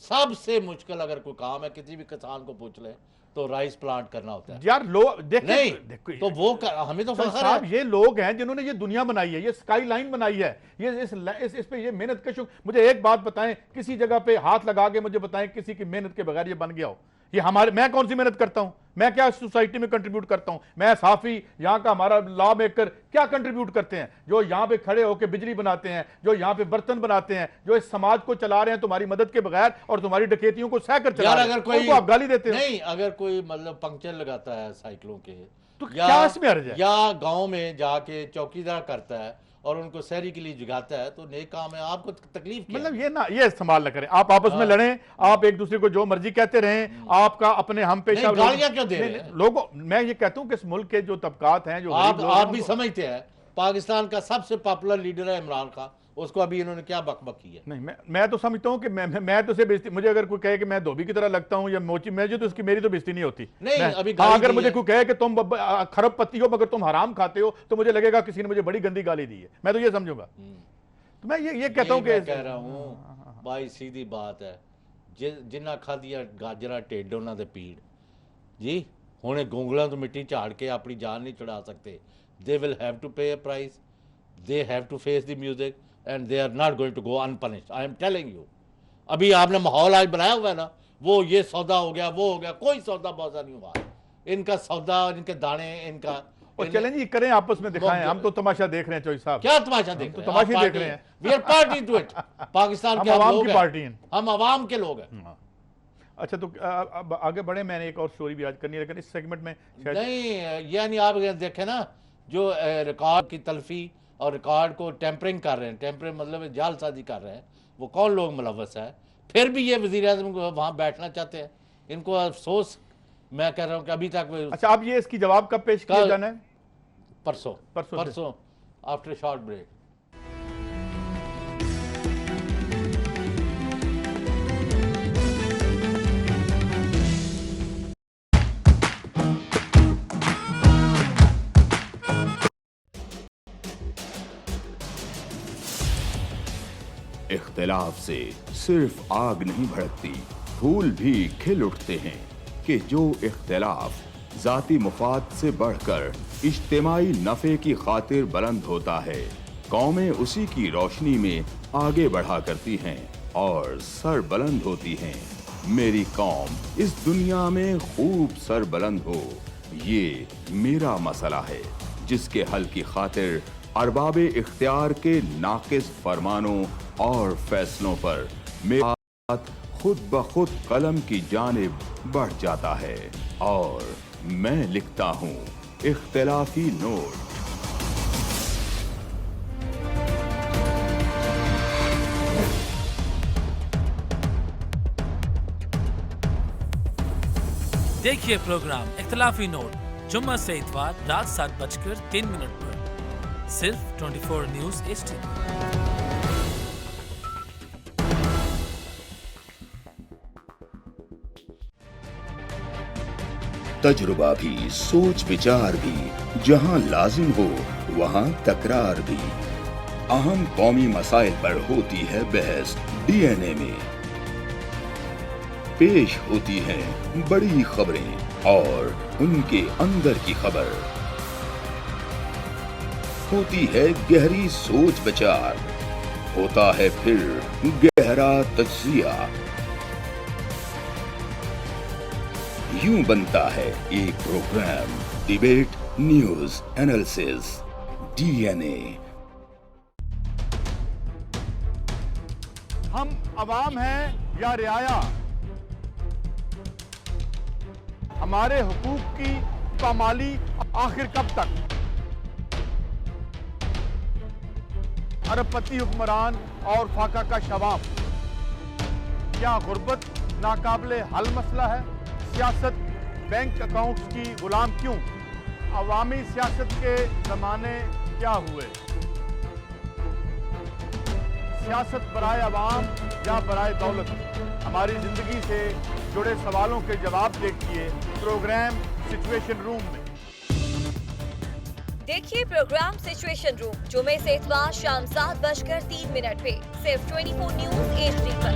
सबसे मुश्किल अगर कोई काम है, किसी भी किसान को पूछ ले तो राइस प्लांट करना होता है यार। लोग देखिए तो वो हमें तो फख्र है, ये लोग हैं जिन्होंने ये दुनिया बनाई है, ये स्काई लाइन बनाई है, ये इस पे ये मेहनत कश। मुझे एक बात बताएं, किसी जगह पे हाथ लगा के मुझे बताएं किसी की मेहनत के बगैर ये बन गया हो? ये हमारे, मैं कौन सी मेहनत करता हूं? मैं क्या सोसाइटी में कंट्रीब्यूट करता हूं? मैं साफी, यहाँ का हमारा लॉ मेकर क्या कंट्रीब्यूट करते हैं? जो यहाँ पे खड़े होकर बिजली बनाते हैं, जो यहाँ पे बर्तन बनाते हैं, जो इस समाज को चला रहे हैं तुम्हारी मदद के बगैर और तुम्हारी डकैतियों को सह कर चला रहे हैं, उनको आप गाली देते हैं। नहीं, अगर कोई मतलब पंक्चर लगाता है साइकिलों के, तो क्या इसमें अर्ज है? या गाँव में जाके चौकीदार करता है और उनको शहरी के लिए जगाता है, तो नेक काम है, आपको तकलीफ क्या? मतलब ये ना, ये इस्तेमाल न करें, आप आपस में लड़ें, आप एक दूसरे को जो मर्जी कहते रहें, आपका अपने हम पेशा गालियां क्यों दे रहे हैं लोगों? मैं ये कहता हूं कि इस मुल्क के जो तबकात हैं, जो आप भी समझते हैं, पाकिस्तान का सबसे पॉपुलर लीडर है इमरान खान, उसको अभी इन्होंने क्या बकबक की है? नहीं, मैं तो समझता हूं कि मैं तो से बेइज्जती, मुझे अगर कोई कहे कि मैं धोबी की तरह लगता हूं या मोची मेरी, तो उसकी मेरी तो बेइज्जती नहीं होती। नहीं, अभी अगर मुझे कोई कहे कि तुम खरबपत्ती हो मगर तुम हराम खाते हो, तो मुझे लगेगा किसी ने मुझे बड़ी गंदी गाली दी है, मैं तो ये समझूंगा। तो मैं ये कहता हूं कि कह रहा हूं भाई, सीधी बात है, जिन्ना खादिया गाजरा टेड उन्हां दे पीड़ जी, हुणे गोंगलां तो मिट्टी झाड़ के अपनी जान नहीं छुड़ा सकते। They will have to pay a price, they have to face the music and they are not going to go unpunished. I am telling you. अभी आपने माहौल आज बनाया हुआ है ना, वो ये सौदा हो गया, वो हो गया, कोई सौदा बौदा नहीं हुआ। इनका सौदा, इनके दाने, इनका और चलें जी, करें आपस में दिखाएं, हम तो तमाशा देख रहे हैं। चौधरी साहब, क्या तमाशा देख रहे हैं? तमाशा देख रहे हैं। We are party to it. Pakistan के आवाम की पार्टी हैं, हम आवाम के लोग हैं। अच्छा, तो अब आगे बढ़े, मैंने एक और स्टोरी भी आज करनी है, लेकिन इस सेगमेंट में नहीं, यानी आप देखें ना, जो रिकॉर्ड की तलफी और रिकॉर्ड को टेम्परिंग कर रहे हैं, टेम्परिंग मतलब जालसाजी कर रहे हैं, वो कौन लोग मुलव्वस है? फिर भी ये वज़ीर आज़म को वहाँ बैठना चाहते हैं, इनको अफसोस। मैं कह रहा हूँ कि अभी तक। अच्छा, अब ये इसकी जवाब कब पेश किया जाना है? परसों आफ्टर शॉर्ट ब्रेक। इख्तिलाफ से सिर्फ आग नहीं भड़कती, फूल भी खिल उठते हैं कि जो इख्तिलाफ जाती मुफाद से बढ़कर इज्तिमाई नफ़े की खातिर बुलंद होता है, कौमें उसी की रोशनी में आगे बढ़ा करती हैं और सर बुलंद होती हैं। मेरी कौम इस दुनिया में खूब सर बुलंद हो, ये मेरा मसला है, जिसके हल की खातिर अरबाबे इख्तियार के नाकिस फरमानों और फैसलों पर मेरा हाथ खुद ब खुद कलम की जानिब बढ़ जाता है और मैं लिखता हूँ इख्तिलाफी नोट। देखिए प्रोग्राम इख्तिलाफी नोट जुम्मा से इतवार रात 7:03 पर सिर्फ 24 न्यूज़ HD। तजुर्बा भी, सोच विचार भी, जहां लाजिम हो वहां तकरार भी। अहम कौमी मसाइल पर होती है बहस DNA में। पेश होती हैं बड़ी खबरें और उनके अंदर की खबर। होती है गहरी सोच विचार, होता है फिर गहरा तज्जिया। यूं बनता है एक programme debate news analysis DNA। हम अवाम हैं या रियाया, हमारे हुकूक की पामाली आखिर कब तक? अरबपति हुक्मरान और फाका का शवाब, क्या गुर्बत नाकाबिले हल मसला है? सियासत बैंक अकाउंट्स की गुलाम क्यों? अवामी सियासत के जमाने क्या हुए? सियासत बराए अवाम या बराए दौलत? हमारी जिंदगी से जुड़े सवालों के जवाब देखिए प्रोग्राम सिचुएशन रूम में। देखिए प्रोग्राम सिचुएशन रूम जुमे से इतवार शाम 7:03 पे सिर्फ 24 न्यूज HD पर।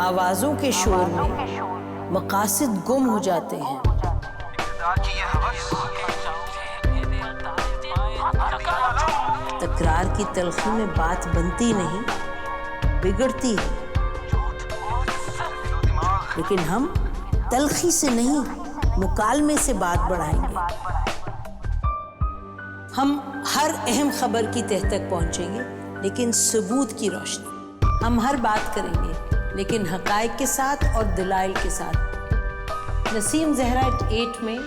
आवाजों के शोर में मकासद गुम हो जाते हैं। तकरार की तलखी में बात बनती नहीं, बिगड़ती है। लेकिन हम तलखी से नहीं, मुकालमे से बात बढ़ाएंगे। हम हर अहम खबर की तह तक पहुंचेंगे, लेकिन सबूत की रोशनी। हम हर बात करेंगे, लेकिन हकायक के साथ और दलाइल के साथ। नसीम जहरा @8 में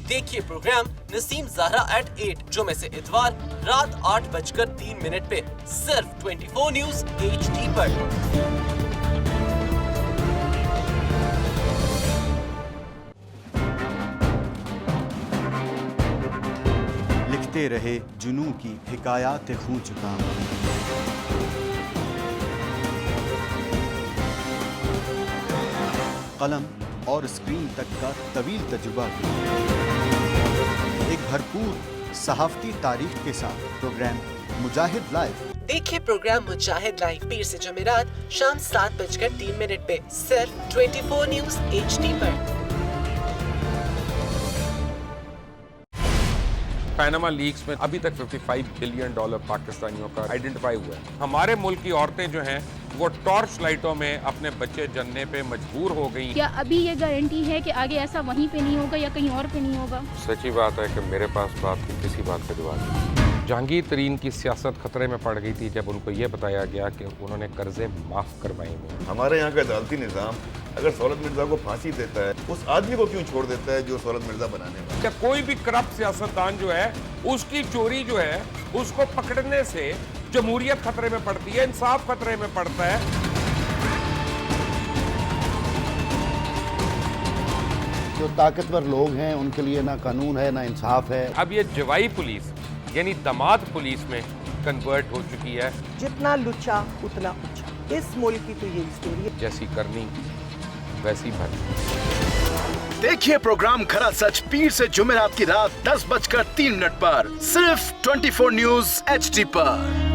देखिए प्रोग्राम नसीम ज़हरा @8 जुमे से इतवार रात 8:03 पे सिर्फ 24 न्यूज HD पर। लिखते रहे जुनू की हिकायात खूं चुका। कलम और स्क्रीन तक का तवील तजुर्बा, एक भरपूर सहाफती तारीख के साथ प्रोग्राम मुजाहिद लाइव। देखिए प्रोग्राम मुजाहिद लाइव पीर से जुमेरात शाम 7:03 पे सिर्फ 24 न्यूज HD पर। पैनामा लीक्स में अभी तक $55 बिलियन पाकिस्तानियों का आइडेंटिफाई हुआ है। हमारे मुल्क की औरतें जो हैं वो टॉर्च लाइटों में अपने बच्चे जनने पे मजबूर हो गई। क्या अभी ये गारंटी है कि आगे ऐसा वहीं पे नहीं होगा या कहीं और पे नहीं होगा? सच्ची बात है कि मेरे पास बात की किसी बात का जवाब नहीं। जहांगीर तरीन की सियासत खतरे में पड़ गई थी जब उनको ये बताया गया कि उन्होंने कर्जे माफ करवाए हैं। हमारे यहाँ का अदालती निज़ाम अगर सौलत मिर्जा को फांसी देता है, उस आदमी को क्यों छोड़ देता है जो सौलत मिर्जा बनाने वाला? क्या कोई भी करप्ट सियासतदान जो है उसकी चोरी जो है उसको पकड़ने से जमहूरियत खतरे में पड़ती है, इंसाफ खतरे में पड़ता है। जो ताकतवर लोग हैं उनके लिए ना कानून है ना इंसाफ है। अब ये जवाई पुलिस यानी दामाद पुलिस में कन्वर्ट हो चुकी है। जितना लुच्चा उतना ऊंचा, इस मुल्क की तो ये स्टोरी है। जैसी करनी वैसी भरनी। देखिए प्रोग्राम खरा सच पीर से जुमेरात की रात 10:03 पर सिर्फ 24 न्यूज HD पर।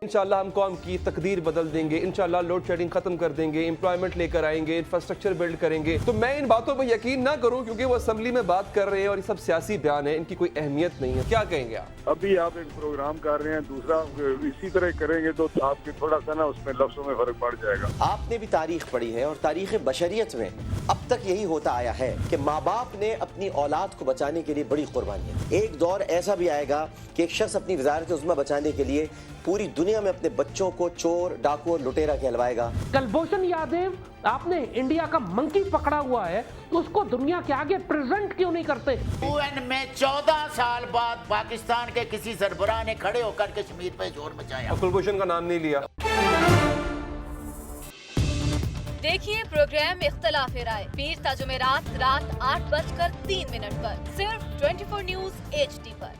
इंशाल्लाह हम कौम की तकदीर बदल देंगे, इंशाल्लाह लोड शेडिंग खत्म कर देंगे, एम्प्लॉयमेंट लेकर आएंगे, इंफ्रास्ट्रक्चर बिल्ड करेंगे। तो मैं इन बातों पर यकीन ना करूं क्योंकि वो असेंबली में बात कर रहे हैं और ये सब सियासी बयान है, इनकी कोई अहमियत नहीं है। क्या कहेंगे आप? अभी आप एक प्रोग्राम कर रहे हैं, दूसरा इसी तरह करेंगे तो आपके थोड़ा सा ना उसमें लफ्जों में फर्क पड़ जाएगा। आपने भी तारीख पढ़ी है और तारीख बशरियत में अब तक यही होता आया है कि माँ बाप ने अपनी औलाद को बचाने के लिए बड़ी कुर्बानियां। एक दौर ऐसा भी आएगा कि एक शख्स अपनी वजारत उज़्मा बचाने के लिए पूरी दुनिया में अपने बच्चों को चोर, डाकू और लुटेरा कहलवाएगा। कुलभूषण यादव, आपने इंडिया का मंकी पकड़ा हुआ है, उसको दुनिया के आगे प्रेजेंट क्यों नहीं करते? UN में 14 साल बाद पाकिस्तान के किसी सरबराह ने खड़े होकर कश्मीर पे जोर मचाया। कुलभूषण का नाम नहीं लिया। देखिए प्रोग्राम इख्तलाफ राय पीर ता जुमेरात रात 8:03 पर सिर्फ 24 न्यूज HD पर।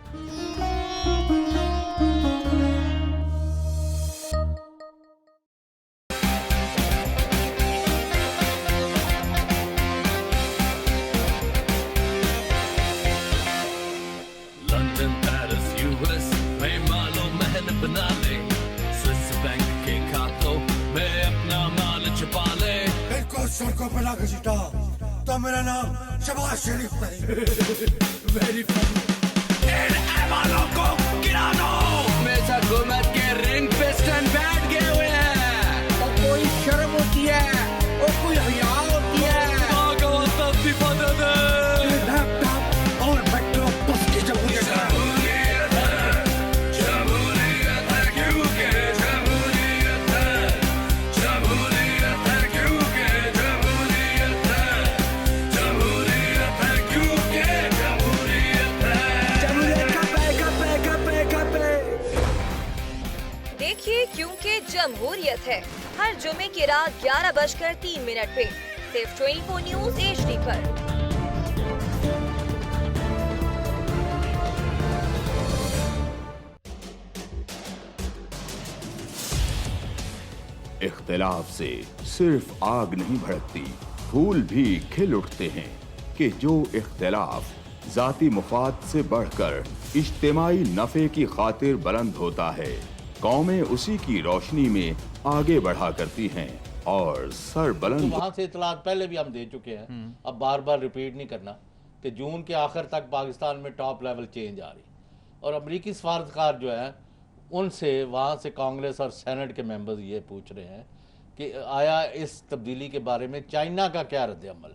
सड़कों पे लाके सीटा तो मेरा नाम शहबाज शरीफ नहीं। वेरी वालों को गिरा दो। हमेशा हुकूमत के रिंग पिस्टन बैठ गए हुए हैं। और कोई शर्म होती है और कोई हया होती है। लैपटॉप और मेट्रो बस की जमहूरियत है। देखिए क्योंकि जमहूरियत है हर जुमे की रात 11:03 पे सिर्फ 24 न्यूज HD पर। इख्तिलाफ से सिर्फ आग नहीं भड़कती, फूल भी खिल उठते हैं कि जो इख्तिलाफ जाती मुफाद से बढ़कर इज्तिमाई नफे की खातिर बुलंद होता है, कौमें उसी की रोशनी में आगे बढ़ा करती हैं और सर बुलंद। तो वहाँ से इतलात पहले भी हम दे चुके हैं, अब बार बार रिपीट नहीं करना कि जून के आखिर तक पाकिस्तान में टॉप लेवल चेंज आ रही, और अमरीकी सफारतकार जो है उनसे वहाँ से कांग्रेस और सेनेट के मेंबर्स ये पूछ रहे हैं कि आया इस तब्दीली के बारे में चाइना का क्या रद्द-ए-अमल।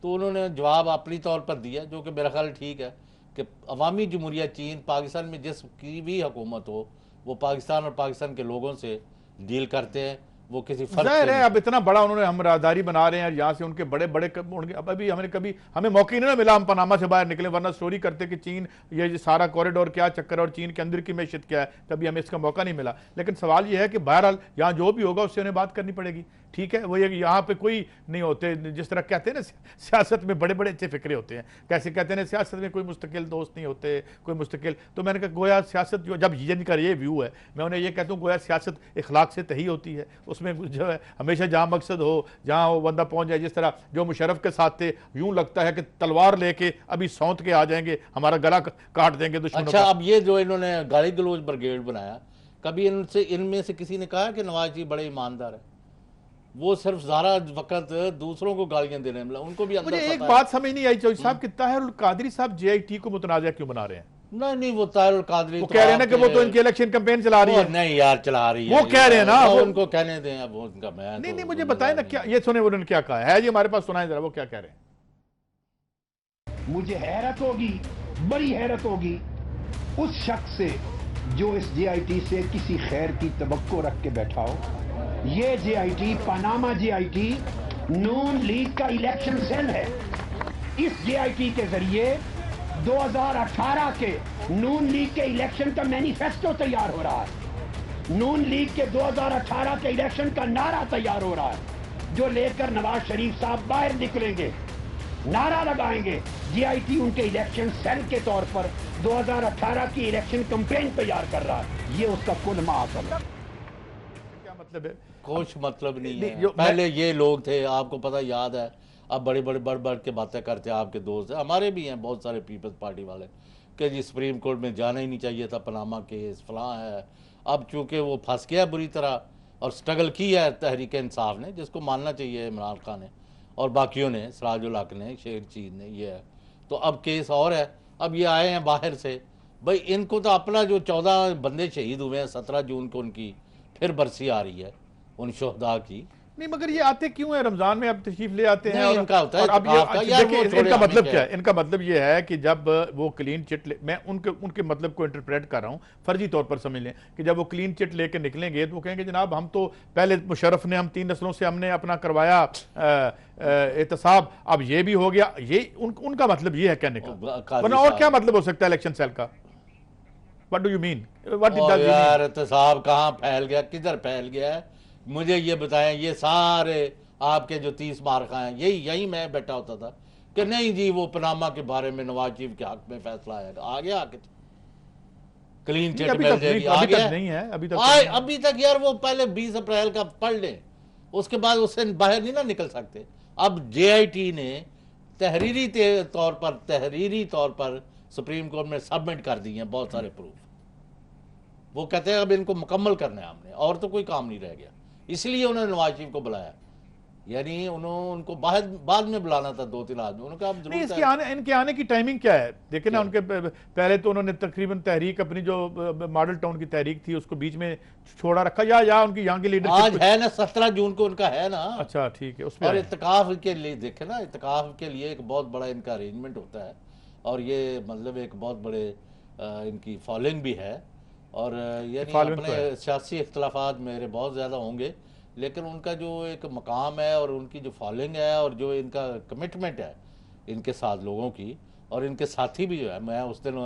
तो उन्होंने जवाब अपनी तौर पर दिया जो कि मेरा ख्याल ठीक है कि अवामी जमहूरियत चीन पाकिस्तान में जिस की भी हुकूमत हो वो पाकिस्तान और पाकिस्तान के लोगों से डील करते हैं, वो किसी फर्क है। अब इतना बड़ा उन्होंने हम राजदारी बना रहे हैं, यहाँ से उनके बड़े बड़े उनके अब अभी हमें मौका ही नहीं मिला हम पनामा से बाहर निकले, वरना स्टोरी करते कि चीन ये सारा कॉरिडोर क्या चक्कर है और चीन के अंदर की मैशियत क्या है, कभी हमें इसका मौका नहीं मिला। लेकिन सवाल ये है कि बहरहाल यहाँ जो भी होगा उससे उन्हें बात करनी पड़ेगी, ठीक है। वो ये यहाँ पे कोई नहीं होते, जिस तरह कहते हैं ना सियासत में बड़े बड़े अच्छे फिक्रे होते हैं, कैसे कहते हैं ना सियासत में कोई मुस्तकिल दोस्त नहीं होते, कोई मुस्तकिल। तो मैंने कहा गोया सियासत जो जब जिनका ये व्यू है, मैं उन्हें ये कहता हूँ गोया सियासत इखलाक से तही होती है, उसमें जो है हमेशा जहाँ मकसद हो जहाँ वो बंदा पहुँच जाए। जिस तरह जो मुशर्रफ के साथ थे, यूँ लगता है कि तलवार लेके अभी सौंत के आ जाएंगे, हमारा गला काट देंगे दुश्मनों का। अच्छा, अब ये जो इन्होंने गाली गलौज ब्रिगेड बनाया, कभी इनमें से किसी ने कहा कि नवाज जी बड़े ईमानदार है? वो सिर्फ ज़ारा वक्त दूसरों को गालियां देने में, उनको भी अंदर मुझे एक बात समझ नहीं आई चौधरी साहब कि ताहिरुल कादरी साहब JIT को मुतनाज़ा क्यों बना रहे हैं? नहीं वो ताहिरुल कादरी वो कह रहे हैं ना कि वो तो इनकी इलेक्शन कैंपेन चला रही है। नहीं यार, चला रही है, वो कह रहे हैं ना, उनको कहने दें। अब उनका मैं नहीं मुझे बताए ना क्या ये सुने उन्होंने क्या कहा है जी, हमारे पास सुनाए जरा वो क्या कह रहे हैं। मुझे हैरत होगी, बड़ी हैरत होगी उस शख्स से जो इस JIT से किसी खैर की तवक्को रख के बैठा हो। ये JIT पनामा JIT नून लीग का इलेक्शन सेल है। इस JIT के जरिए 2018 के नून लीग के इलेक्शन का मैनिफेस्टो तैयार हो रहा है। नून लीग के 2018 के इलेक्शन का नारा तैयार हो रहा है, जो लेकर नवाज शरीफ साहब बाहर निकलेंगे, नारा लगाएंगे। JIT उनके इलेक्शन सेल के तौर पर 2018 की इलेक्शन कैंपेन तैयार कर रहा है। ये उसका कुल महासब है। क्या मतलब है? कुछ मतलब नहीं है। पहले ये लोग थे, आपको पता याद है, अब बड़े बड़े बढ़ बढ़ के बातें करते हैं। आपके दोस्त हैं, हमारे भी हैं बहुत सारे पीपल्स पार्टी वाले, कि जी सुप्रीम कोर्ट में जाना ही नहीं चाहिए था, पनामा केस फलां है। अब चूंकि वो फंस गया बुरी तरह और स्ट्रगल की है तहरीक इंसाफ ने, जिसको मानना चाहिए इमरान खान ने और बाकियों ने, सिराजुल हक ने, शेर चीज ने, ये है। तो अब केस और है, अब ये आए हैं बाहर से। भाई इनको तो अपना जो 14 बंदे शहीद हुए हैं 17 जून को, उनकी फिर बरसी आ रही है उन शोहदा की। नहीं मगर ये आते क्यों है रमजान में, अब तशरीफ ले आते हैं। इनका होता है, और अब ये देखिए इनका मतलब क्या है, इनका मतलब ये है कि जब वो क्लीन चिट मैं उनके मतलब को इंटरप्रेट कर रहा हूँ, फर्जी तौर पर समझ लें कि जब वो क्लीन चिट लेके निकलेंगे तो वो कहेंगे जनाब हम तो पहले मुशर्रफ ने, हम 3 नस्लों से हमने अपना करवाया एहतसाब, अब ये भी हो गया। ये उनका मतलब ये है कहने का, वरना और क्या मतलब हो सकता है इलेक्शन सेल का? What do you mean? What does it mean? यार एहतसाब कहाँ फैल गया, किधर फैल गया है, मुझे ये बताएं। ये सारे आपके जो 30 मार्का हैं, यही मैं बैठा होता था कि नहीं जी वो पनामा के बारे में नवाज शरीफ के हक में फैसला आएगा, आ गया आके क्लीन चिट मिल जाएगी, आ गया नहीं है अभी तक यार। वो पहले 20 अप्रैल का पढ़ लें, उसके बाद उससे बाहर नहीं ना निकल सकते। अब JIT ने तहरीरी तौर पर सुप्रीम कोर्ट में सबमिट कर दिए हैं बहुत सारे प्रूफ। वो कहते हैं अब इनको मुकम्मल करना है हमने, और तो कोई काम नहीं रह गया, इसलिए उन्होंने नवाज शरीफ को बुलाया। यानी उनको बाद में बुलाना था 2-3 आदमी, उन्होंने कहा नहीं, इनके आने की टाइमिंग क्या है? देखिए ना, उनके पहले तो उन्होंने तकरीबन तहरीक अपनी जो मॉडल टाउन की तहरीक थी उसको बीच में छोड़ा रखा, या उनकी यहाँ की लीडर आज है ना 17 जून को उनका है ना। अच्छा ठीक है, उसमें और इत्तेकाफ के लिए देखे ना, इत्तेकाफ के लिए एक बहुत बड़ा इनका अरेंजमेंट होता है और ये मतलब एक बहुत बड़े इनकी फॉलोइंग भी है और यानी अपने सियासी इख्तलाफात मेरे बहुत ज़्यादा होंगे, लेकिन उनका जो एक मकाम है और उनकी जो फॉलोइंग है और जो इनका कमिटमेंट है इनके साथ लोगों की, और इनके साथी भी जो है, मैं उस दिन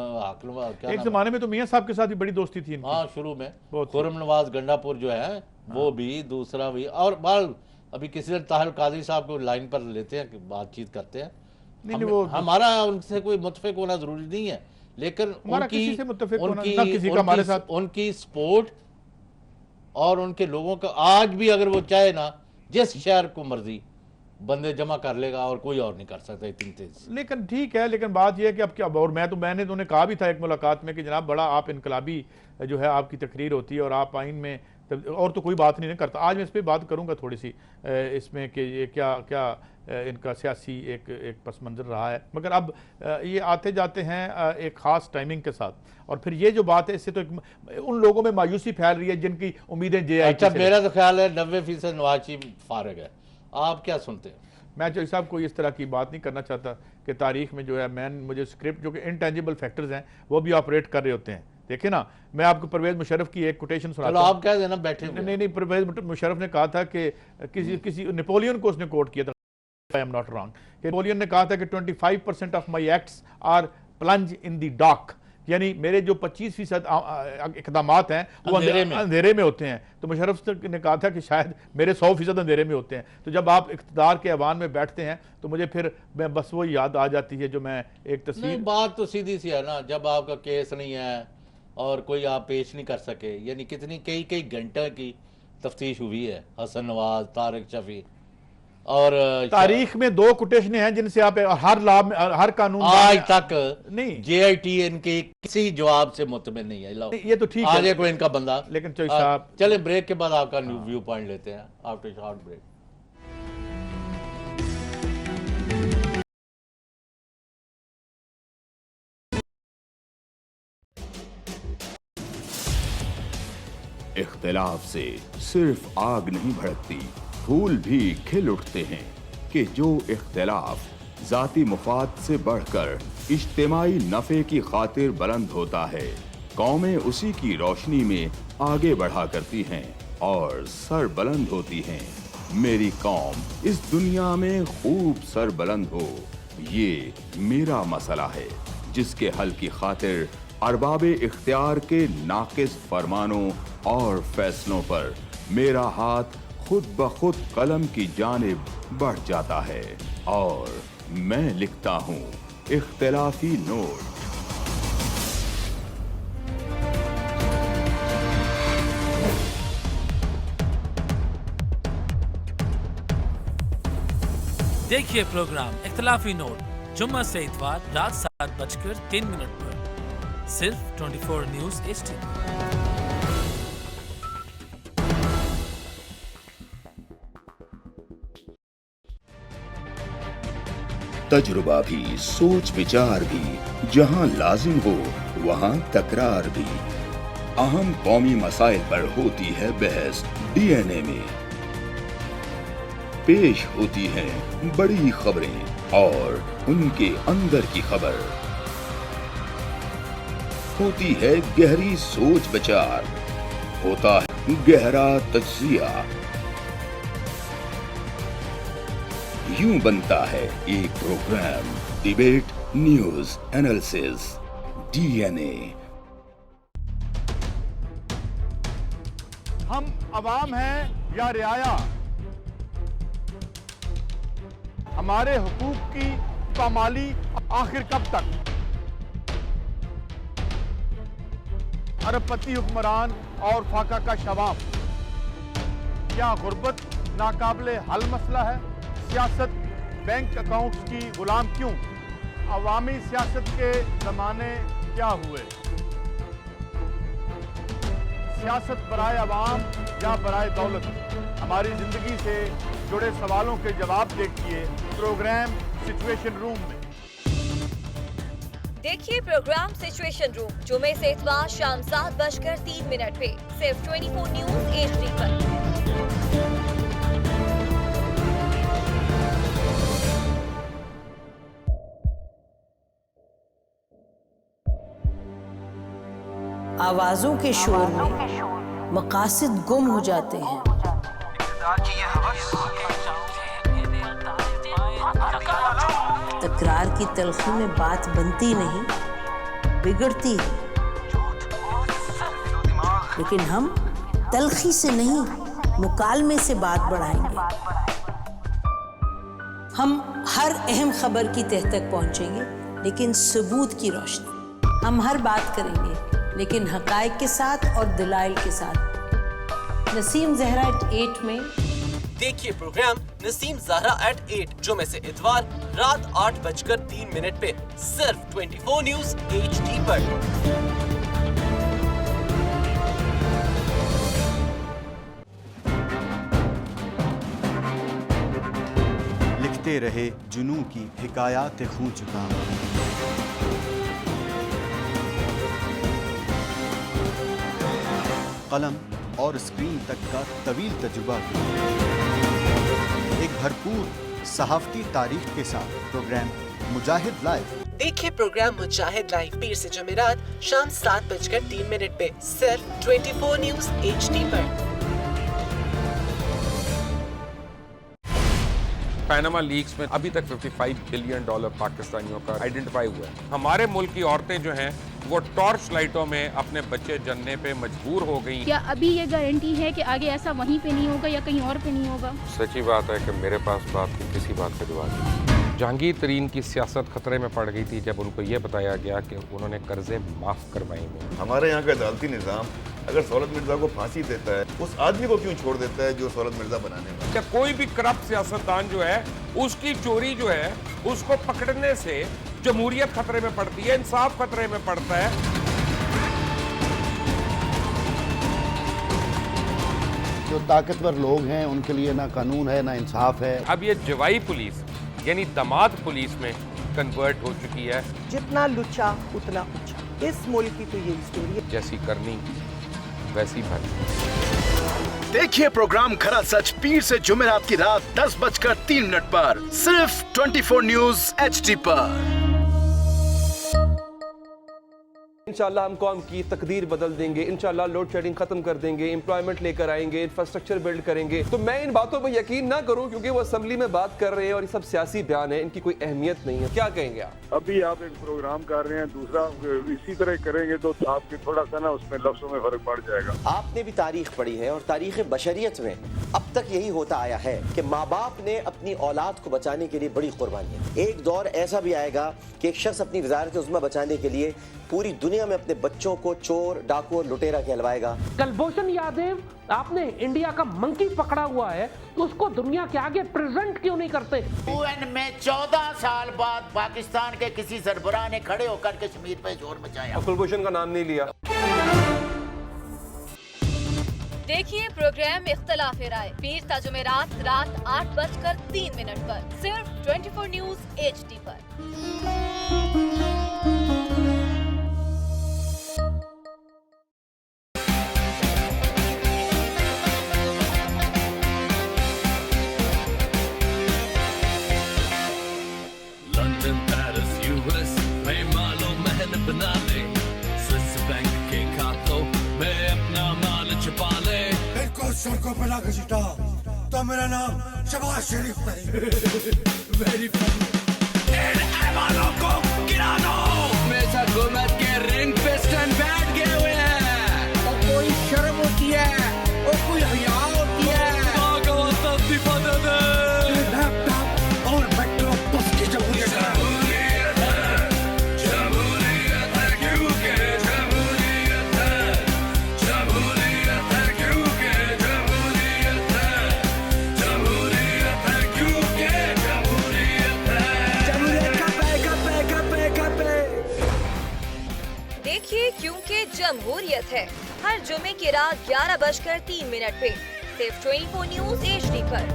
एक ज़माने में तो मियां साहब के साथ भी बड़ी दोस्ती थी इनकी। हाँ, शुरू में खुर्रम नवाज गंडापुर जो है वो भी, दूसरा भी, और बाल अभी किसी दिन ताहिर कादरी साहब को लाइन पर लेते हैं, बातचीत करते हैं। हमारा उनसे कोई मुतफिक होना जरूरी नहीं है, लेकिन उनकी सपोर्ट और उनके लोगों का आज भी अगर वो चाहे ना जिस शहर को मर्जी बंदे जमा कर लेगा और कोई और नहीं कर सकता इतनी तेज। लेकिन ठीक है, लेकिन बात यह है कि अब क्या, और मैंने तो उन्हें कहा भी था एक मुलाकात में कि जनाब बड़ा आप इनकलाबी जो है आपकी तकरीर होती है और आप आइन में और तो कोई बात नहीं करता। आज मैं इस पर बात करूंगा थोड़ी सी इसमें कि ये क्या क्या इनका सियासी एक पस मंजर रहा है, मगर अब ये आते जाते हैं एक ख़ास टाइमिंग के साथ, और फिर ये जो बात है इससे तो उन लोगों में मायूसी फैल रही है जिनकी उम्मीदें अच्छा, मेरा तो ख्याल है 90% नवाज शरीफ फारिग है। आप क्या सुनते हैं? मैं जो साहब कोई इस तरह की बात नहीं करना चाहता कि तारीख में जो है मुझे स्क्रिप्ट जो कि इनटेंजिबल फैक्टर्स हैं वो भी ऑपरेट कर रहे होते हैं। देखिए ना, मैं आपको परवेज मुशर्रफ की एक कोटेशन सुनाता हूं। आप कह देना बैठे। नहीं, परवेज मुशर्रफ ने कहा था कि किसी नेपोलियन को उसने कोट किया था, I am not wrong, Napoleon ने कहा था कि 25% of my acts are plunge in the dark, यानी मेरे जो 25% इकदामात हैं वो अंधेरे में होते हैं। तो मुशर्रफ ने कहा था कि शायद मेरे 100% अंधेरे में होते हैं। तो जब आप इख्तिदार के ऐवान में बैठते हैं तो मुझे फिर मैं बस वो याद आ जाती है जो मैं एक तस्वीर। बात तो सीधी सी है ना, जब आपका केस नहीं है और कोई आप पेश नहीं कर सके, यानी कितनी कई घंटे की तफ्तीश हुई है हसन नवाज, तारिक शफी, और तारीख में 2 कोटेशन हैं जिनसे आप हर लाभ में हर कानून आज तक नहीं JIT इनके किसी जवाब से मुतमिन नहीं है। ये तो ठीक है, आज कोई इनका बंदा, लेकिन चौधरी साहब चले ब्रेक के बाद आपका व्यू पॉइंट लेते हैं आफ्टर शॉर्ट ब्रेक। इख्तिलाफ से सिर्फ आग नहीं भड़कती, फूल भी खिल उठते हैं कि जो इख्तिलाफ जाती मुफाद से बढ़कर इज्तिमाई नफे की खातिर बुलंद होता है, कौमें उसी की रोशनी में आगे बढ़ा करती हैं और सर बुलंद होती हैं। मेरी कौम इस दुनिया में खूब सर बुलंद हो, ये मेरा मसला है जिसके हल की खातिर अरबाबे इख्तियार के नाकिस फरमानों और फैसलों पर मेरा हाथ खुद ब खुद कलम की जानिब बढ़ जाता है और मैं लिखता हूं इख्तिलाफी नोट। देखिए प्रोग्राम इख्तिलाफी नोट जुम्मा से इतवार रात 7:03 पर सिर्फ 24 न्यूज़ HD। तजुर्बा भी, सोच विचार भी, जहां लाजिम हो वहां तकरार भी। अहम कौमी मसाइल पर होती है बहस DNA में। पेश होती हैं बड़ी खबरें और उनके अंदर की खबर। होती है गहरी सोच विचार, होता है गहरा तज्जिया। यूं बनता है एक programme debate news analysis DNA। हम अवाम हैं या रियाया, हमारे हुकूक की पामाली आखिर कब तक? अरबपति हुक्मरान और फाका का शवाब, क्या गुर्बत नाकाबिले हल मसला है? सियासत बैंक अकाउंट्स की गुलाम क्यों? अवामी सियासत के जमाने क्या हुए? सियासत बराए अवाम या बराए दौलत? हमारी जिंदगी से जुड़े सवालों के जवाब देखिए प्रोग्राम सिचुएशन रूम में। देखिए प्रोग्राम सिचुएशन रूम जुमे से इतवार शाम 7:03 पे सिर्फ 24 न्यूज HD पर। आवाजों के शोर में मकासद गुम हो जाते हैं। तकरार की तलखी में बात बनती नहीं, बिगड़ती है। लेकिन हम तलखी से नहीं, मुकालमे से बात बढ़ाएंगे। हम हर अहम खबर की तह तक पहुंचेंगे, लेकिन सबूत की रोशनी। हम हर बात करेंगे, लेकिन हकायक के साथ और दलाइल के साथ। नसीम जहरा @8 में देखिए प्रोग्राम नसीम ज़हरा @8 जुमे से इतवार रात 8:03 पे सिर्फ 24 न्यूज HD पर। लिखते रहे जुनू की हिकायात खूं चुका। कलम और स्क्रीन तक का तवील तजुर्बा एक भरपूर सहाफती तारीख के साथ प्रोग्राम मुजाहिद लाइव। देखिए प्रोग्राम मुजाहिद लाइव पीर से जुमेरात शाम 7:03 पे सिर्फ 24 न्यूज HD पर। पैनामा लीक्स में अभी तक $55 बिलियन पाकिस्तानियों का आइडेंटिफाई हुआ है। हमारे मुल्क की औरतें जो हैं वो टॉर्च लाइटों में अपने बच्चे जनने पे मजबूर हो गई। क्या अभी ये गारंटी है कि आगे ऐसा वहीं पे नहीं होगा या कहीं और पे नहीं होगा? सच्ची बात है कि मेरे पास बात की किसी बात का जवाब नहीं। जहांगीर तरीन की सियासत खतरे में पड़ गई थी जब उनको ये बताया गया कि उन्होंने कर्जे माफ करवाएंगे। हमारे यहाँ का अदालती निज़ाम अगर सौलत मिर्जा को फांसी देता है, उस आदमी को क्यों छोड़ देता है जो सौलत मिर्जा बनाने में? क्या कोई भी करप्ट सियासतदान जो है उसकी चोरी जो है उसको पकड़ने से जमहूरियत खतरे में पड़ती है, इंसाफ खतरे में पड़ता है। जो ताकतवर लोग हैं उनके लिए ना कानून है ना इंसाफ है। अब ये जवाई पुलिस यानी दामाद पुलिस में कन्वर्ट हो चुकी है। जितना लुच्चा उतना ऊंचा। इस मुल्क की तो यही स्टोरी है। जैसी करनी वैसी भरनी। देखिए प्रोग्राम खरा सच पीर से जुमेरात की रात 10:03 पर सिर्फ 24 न्यूज HD पर। इंशाल्लाह हम कौम की तकदीर बदल देंगे, इंशाल्लाह लोड शेडिंग खत्म कर देंगे, एम्प्लॉयमेंट लेकर आएंगे, इंफ्रास्ट्रक्चर बिल्ड करेंगे। तो मैं इन बातों पर यकीन ना करूं क्योंकि वो असेंबली में बात कर रहे हैं और ये सब सियासी बयान है, इनकी कोई अहमियत नहीं है। क्या कहेंगे आप? अभी आप एक प्रोग्राम कर रहे हैं, दूसरा इसी तरह करेंगे तो आपके थोड़ा सा ना उसमें लफ्जों में फर्क पड़ जाएगा। आपने भी तारीख पढ़ी है और तारीख बशरियत में अब तक यही होता आया है कि माँ बाप ने अपनी औलाद को बचाने के लिए बड़ी कुर्बानियां। एक दौर ऐसा भी आएगा कि एक शख्स अपनी वजारत उज़्मा बचाने के लिए पूरी दुनिया में अपने बच्चों को चोर, डाकू और लुटेरा कहलवाएगा। कुलभूषण यादव, आपने इंडिया का मंकी पकड़ा हुआ है, तो उसको दुनिया के आगे प्रेजेंट क्यों नहीं करते? UN में 14 साल बाद पाकिस्तान के किसी सरबराह ने खड़े होकर कश्मीर पे जोर मचाया। कुलभूषण का नाम नहीं लिया। देखिए प्रोग्राम इख्तिलाफ राय पीर ता जुमेरात रात 8:03 पर सिर्फ 24 न्यूज HD पर। लंदन, पेरिस, US में मालो महल बना ले, स्विस बैंक के खातों में अपना माल छुपा ले। सड़कों पर लाकर छिटा तो मेरा नाम शबाज शरीफ नहीं। वेरी इन ऐवानों को गिरा दो। हमेशा हुकूमत के रिंग पिस्टन बैठ गए हुए हैं। और कोई शर्म होती है और कोई हया होती है। लैपटॉप और मेट्रो बस की जमहूरियत है। देखिए क्योंकि जमहूरियत है हर जुमे की रात 11:03 पे सिर्फ 24 न्यूज HD पर।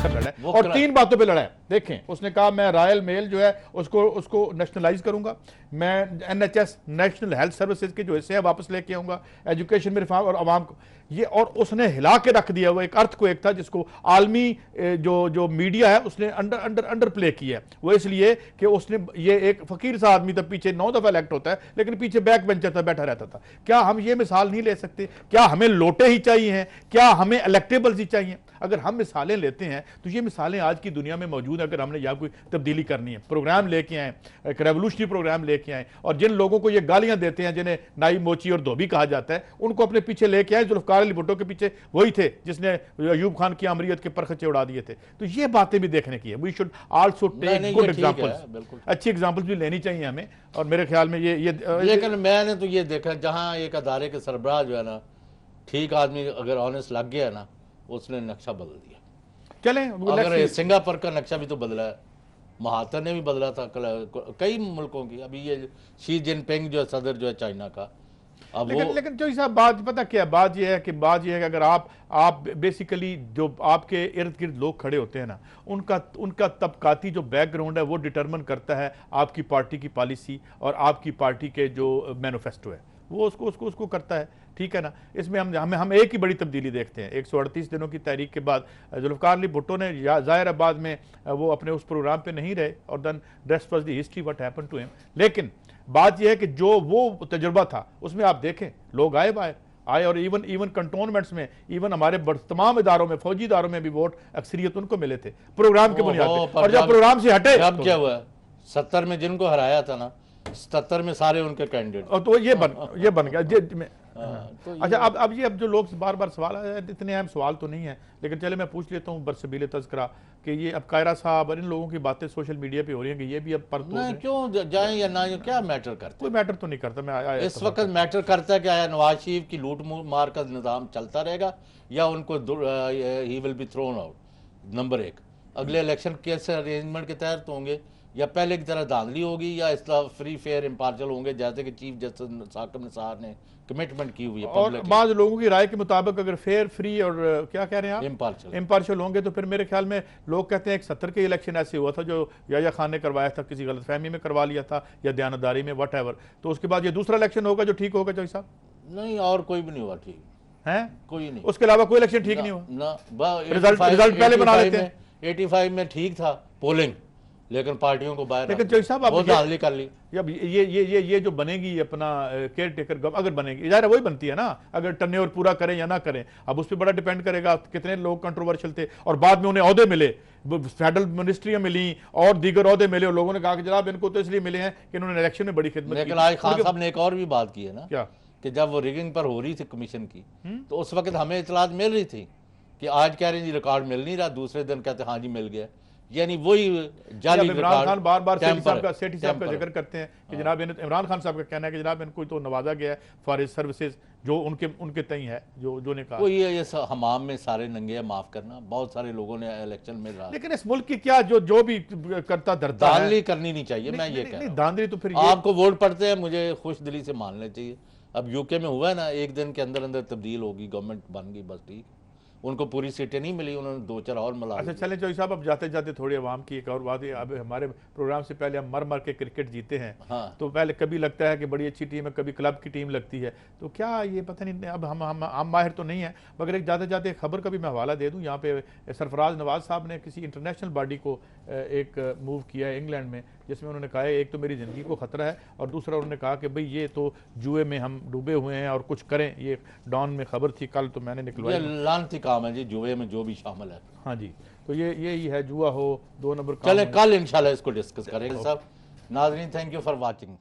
लड़ा है और 3 बातों पे लड़ा है। देखें, उसने कहा मैं रॉयल मेल जो है उसको नेशनलाइज करूंगा, मैं NHS नेशनल हेल्थ सर्विसेज के जो हिस्से हैं वापस लेके आऊंगा, एजुकेशन में रिफॉर्म और आवाम को ये, और उसने हिला के रख दिया। वो एक अर्थ को एक था जिसको आलमी जो मीडिया है उसने अंडर प्ले किया है। वो इसलिए कि उसने ये एक फकीर सा आदमी था, पीछे 9 दफा इलेक्ट होता है लेकिन पीछे बैक बेंचर था, बैठा रहता था। क्या हम ये मिसाल नहीं ले सकते? क्या हमें लोटे ही चाहिए हैं? क्या हमें इलेक्टेबल्स ही चाहिए? अगर हम मिसालें लेते हैं तो ये मिसालें आज की दुनिया में मौजूद है। अगर हमने यहाँ कोई तब्दीली करनी है, प्रोग्राम लेके आए, एक रेवोल्यूशनरी प्रोग्राम लेके आए, और जिन लोगों को ये गालियां देते हैं, जिन्हें नाई मोची और धोबी कहा जाता है, उनको अपने पीछे लेके आए। जुल्फकार अली भुट्टो के पीछे वही थे जिसने अयूब खान की अमरीयत के परखचे उड़ा दिए थे। तो ये बातें भी देखने की है। We should also take good examples, अच्छी एग्जांपल्स भी लेनी चाहिए हमें। और मेरे ख्याल में ये लेकिन मैंने तो ये देखा जहाँ एक अदारे के सरबराह जो है ना, ठीक आदमी अगर ऑनेस्ट लग गया ना, उसने नक्शा बदल दिया। चलें, अगर सिंगापुर का नक्शा भी तो बदला है, महातर ने भी बदला था कई मुल्कों की। अभी ये शी जिनपिंग जो सदर जो है चाइना का, अब लेकिन जो साहब बात पता क्या बात यह है कि अगर आप बेसिकली जो आपके इर्द गिर्द लोग खड़े होते हैं ना, उनका तबकाती जो बैकग्राउंड है वो डिटरमिन करता है आपकी पार्टी की पॉलिसी और आपकी पार्टी के जो मैनिफेस्टो है वो उसको करता है। ठीक है ना? इसमें हम एक ही बड़ी तब्दीली देखते हैं। 138 दिनों की तहरीक के बाद जुल्फकार अली भुट्टो ने ज़ाहिर बाद में वो अपने उस प्रोग्राम पे नहीं रहे, और then rest was the history what happened to him. लेकिन बात यह है कि जो वो तजुर्बा था उसमें आप देखें लोग आए और इवन कंटोनमेंट्स में, इवन हमारे तमाम इदारों में, फौजी इदारों में भी वोट अक्सरियत उनको मिले थे प्रोग्राम के बुनियाद पे। और जब प्रोग्राम से हटे अब क्या हुआ? 70 में जिनको हराया था ना, 77 में सारे उनके कैंडिडेट, और तो ये बन गया। अच्छा, अब जो लोग बार बार सवाल आया, इतने अहम सवाल तो नहीं है, लेकिन चले मैं पूछ लेता हूँ बरसबील तज़किरा कि ये अब कायरा साहब और इन लोगों की बातें सोशल मीडिया पे हो रही हैं कि ये भी अब क्यों जाएं या ना, क्या मैटर करता? कोई मैटर तो नहीं करता। मैं इस वक्त मैटर करता है कि आया नवाज शरीफ की लूट मार का निज़ाम चलता रहेगा या उनको he will be thrown out. Number 1, अगले इलेक्शन कैसे अरेंजमेंट के तहत होंगे, या पहले की तरह धांधली होगी, या इस तरह फ्री फेयर इम्पार्शल होंगे जैसे कि चीफ जस्टिस साकिब निसार ने कमिटमेंट की हुई है। और बाद लोगों की राय के मुताबिक अगर फेयर, फ्री और क्या कह रहे हैं आप, इम्पार्शल होंगे, तो फिर मेरे ख्याल में लोग कहते हैं 70 के इलेक्शन ऐसे हुआ था जो याया खान ने करवाया था, किसी गलतफहमी में करवा लिया था या दयानतदारी में, वट एवर। तो उसके बाद ये दूसरा इलेक्शन होगा जो ठीक होगा चौधरी साहब? नहीं, और कोई भी नहीं हुआ ठीक है, कोई नहीं। उसके अलावा कोई इलेक्शन ठीक नहीं हुआ ना। रिजल्ट पहले बना लेते हैं। 85 में ठीक था पोलिंग, लेकिन पार्टियों को बाहर, लेकिन चौधरी साहब आप धांधली कर ली। अब ये जो बनेगी अपना केयर टेकर अगर बनेगी, ज़ाहिर वही बनती है ना, अगर टर्नओवर पूरा करें या ना करें। अब उस पर बड़ा डिपेंड करेगा कितने लोग कंट्रोवर्शियल थे और बाद में उन्हें ओहदे मिले, फेडरल मिनिस्ट्रियां मिली और दीगर ओहदे मिले, और लोगों ने कहा कि जनाब इनको तो इसलिए मिले हैं कि इन्होंने इलेक्शन में बड़ी खिदमत की। लेकिन आज खान साहब ने एक और भी बात की है ना, क्या कि जब वो रिगिंग पर हो रही थी कमीशन की, तो उस वक्त हमें इतलात मिल रही थी कि आज कह रहे हैं जी रिकॉर्ड मिल नहीं रहा, दूसरे दिन कहते हाँ जी मिल गया। यानी वही जाली इमरान खान बार सेठी साहब का जिक्र करते हैं कि जनाब इमरान खान साहब का कहना है कि जनाब इनको तो नवाजा गया है फॉर सर्विसेज जो उनके तय है, जो ने कहा। वो ये हमाम में सारे नंगे, माफ करना, बहुत सारे लोगों ने इलेक्शन में रहा। लेकिन इस मुल्क की क्या जो भी करता धरता है, धांधली करनी नहीं चाहिए। मैं ये कह रहा हूं, धांधली तो फिर आपको वोट पड़ते हैं, मुझे खुश दिली से मानना चाहिए। अब यूके में हुआ है ना, एक दिन के अंदर अंदर तब्दील होगी, गवर्नमेंट बन गई, बस ठीक। उनको पूरी सीटें नहीं मिली, उन्होंने 2-4 और मिला। अच्छा चलें चौधरी साहब, अब जाते जाते थोड़ी आवाम की एक और बात है। अब हमारे प्रोग्राम से पहले हम मर के क्रिकेट जीते हैं। हाँ। तो पहले कभी लगता है कि बड़ी अच्छी टीम है, कभी क्लब की टीम लगती है, तो क्या ये पता नहीं, अब हम माहिर तो नहीं है, मगर एक जाते जाते खबर का भी मैं हवाला दे दूँ। यहाँ पे सरफराज नवाज साहब ने किसी इंटरनेशनल बॉडी को एक मूव किया है इंग्लैंड में, जिसमें उन्होंने कहा है एक तो मेरी ज़िंदगी को ख़तरा है, और दूसरा उन्होंने कहा कि भाई ये तो जुए में हम डूबे हुए हैं और कुछ करें। ये डॉन में खबर थी, कल तो मैंने निकलवाई। लानती काम है जी, जुए में जो भी शामिल है। हाँ जी, तो यही है, जुआ हो 2 नंबर। चले कल इंशाल्लाह इसको डिस्कस करेंगे साहब। नाज़रीन, थैंक यू फॉर वॉचिंग।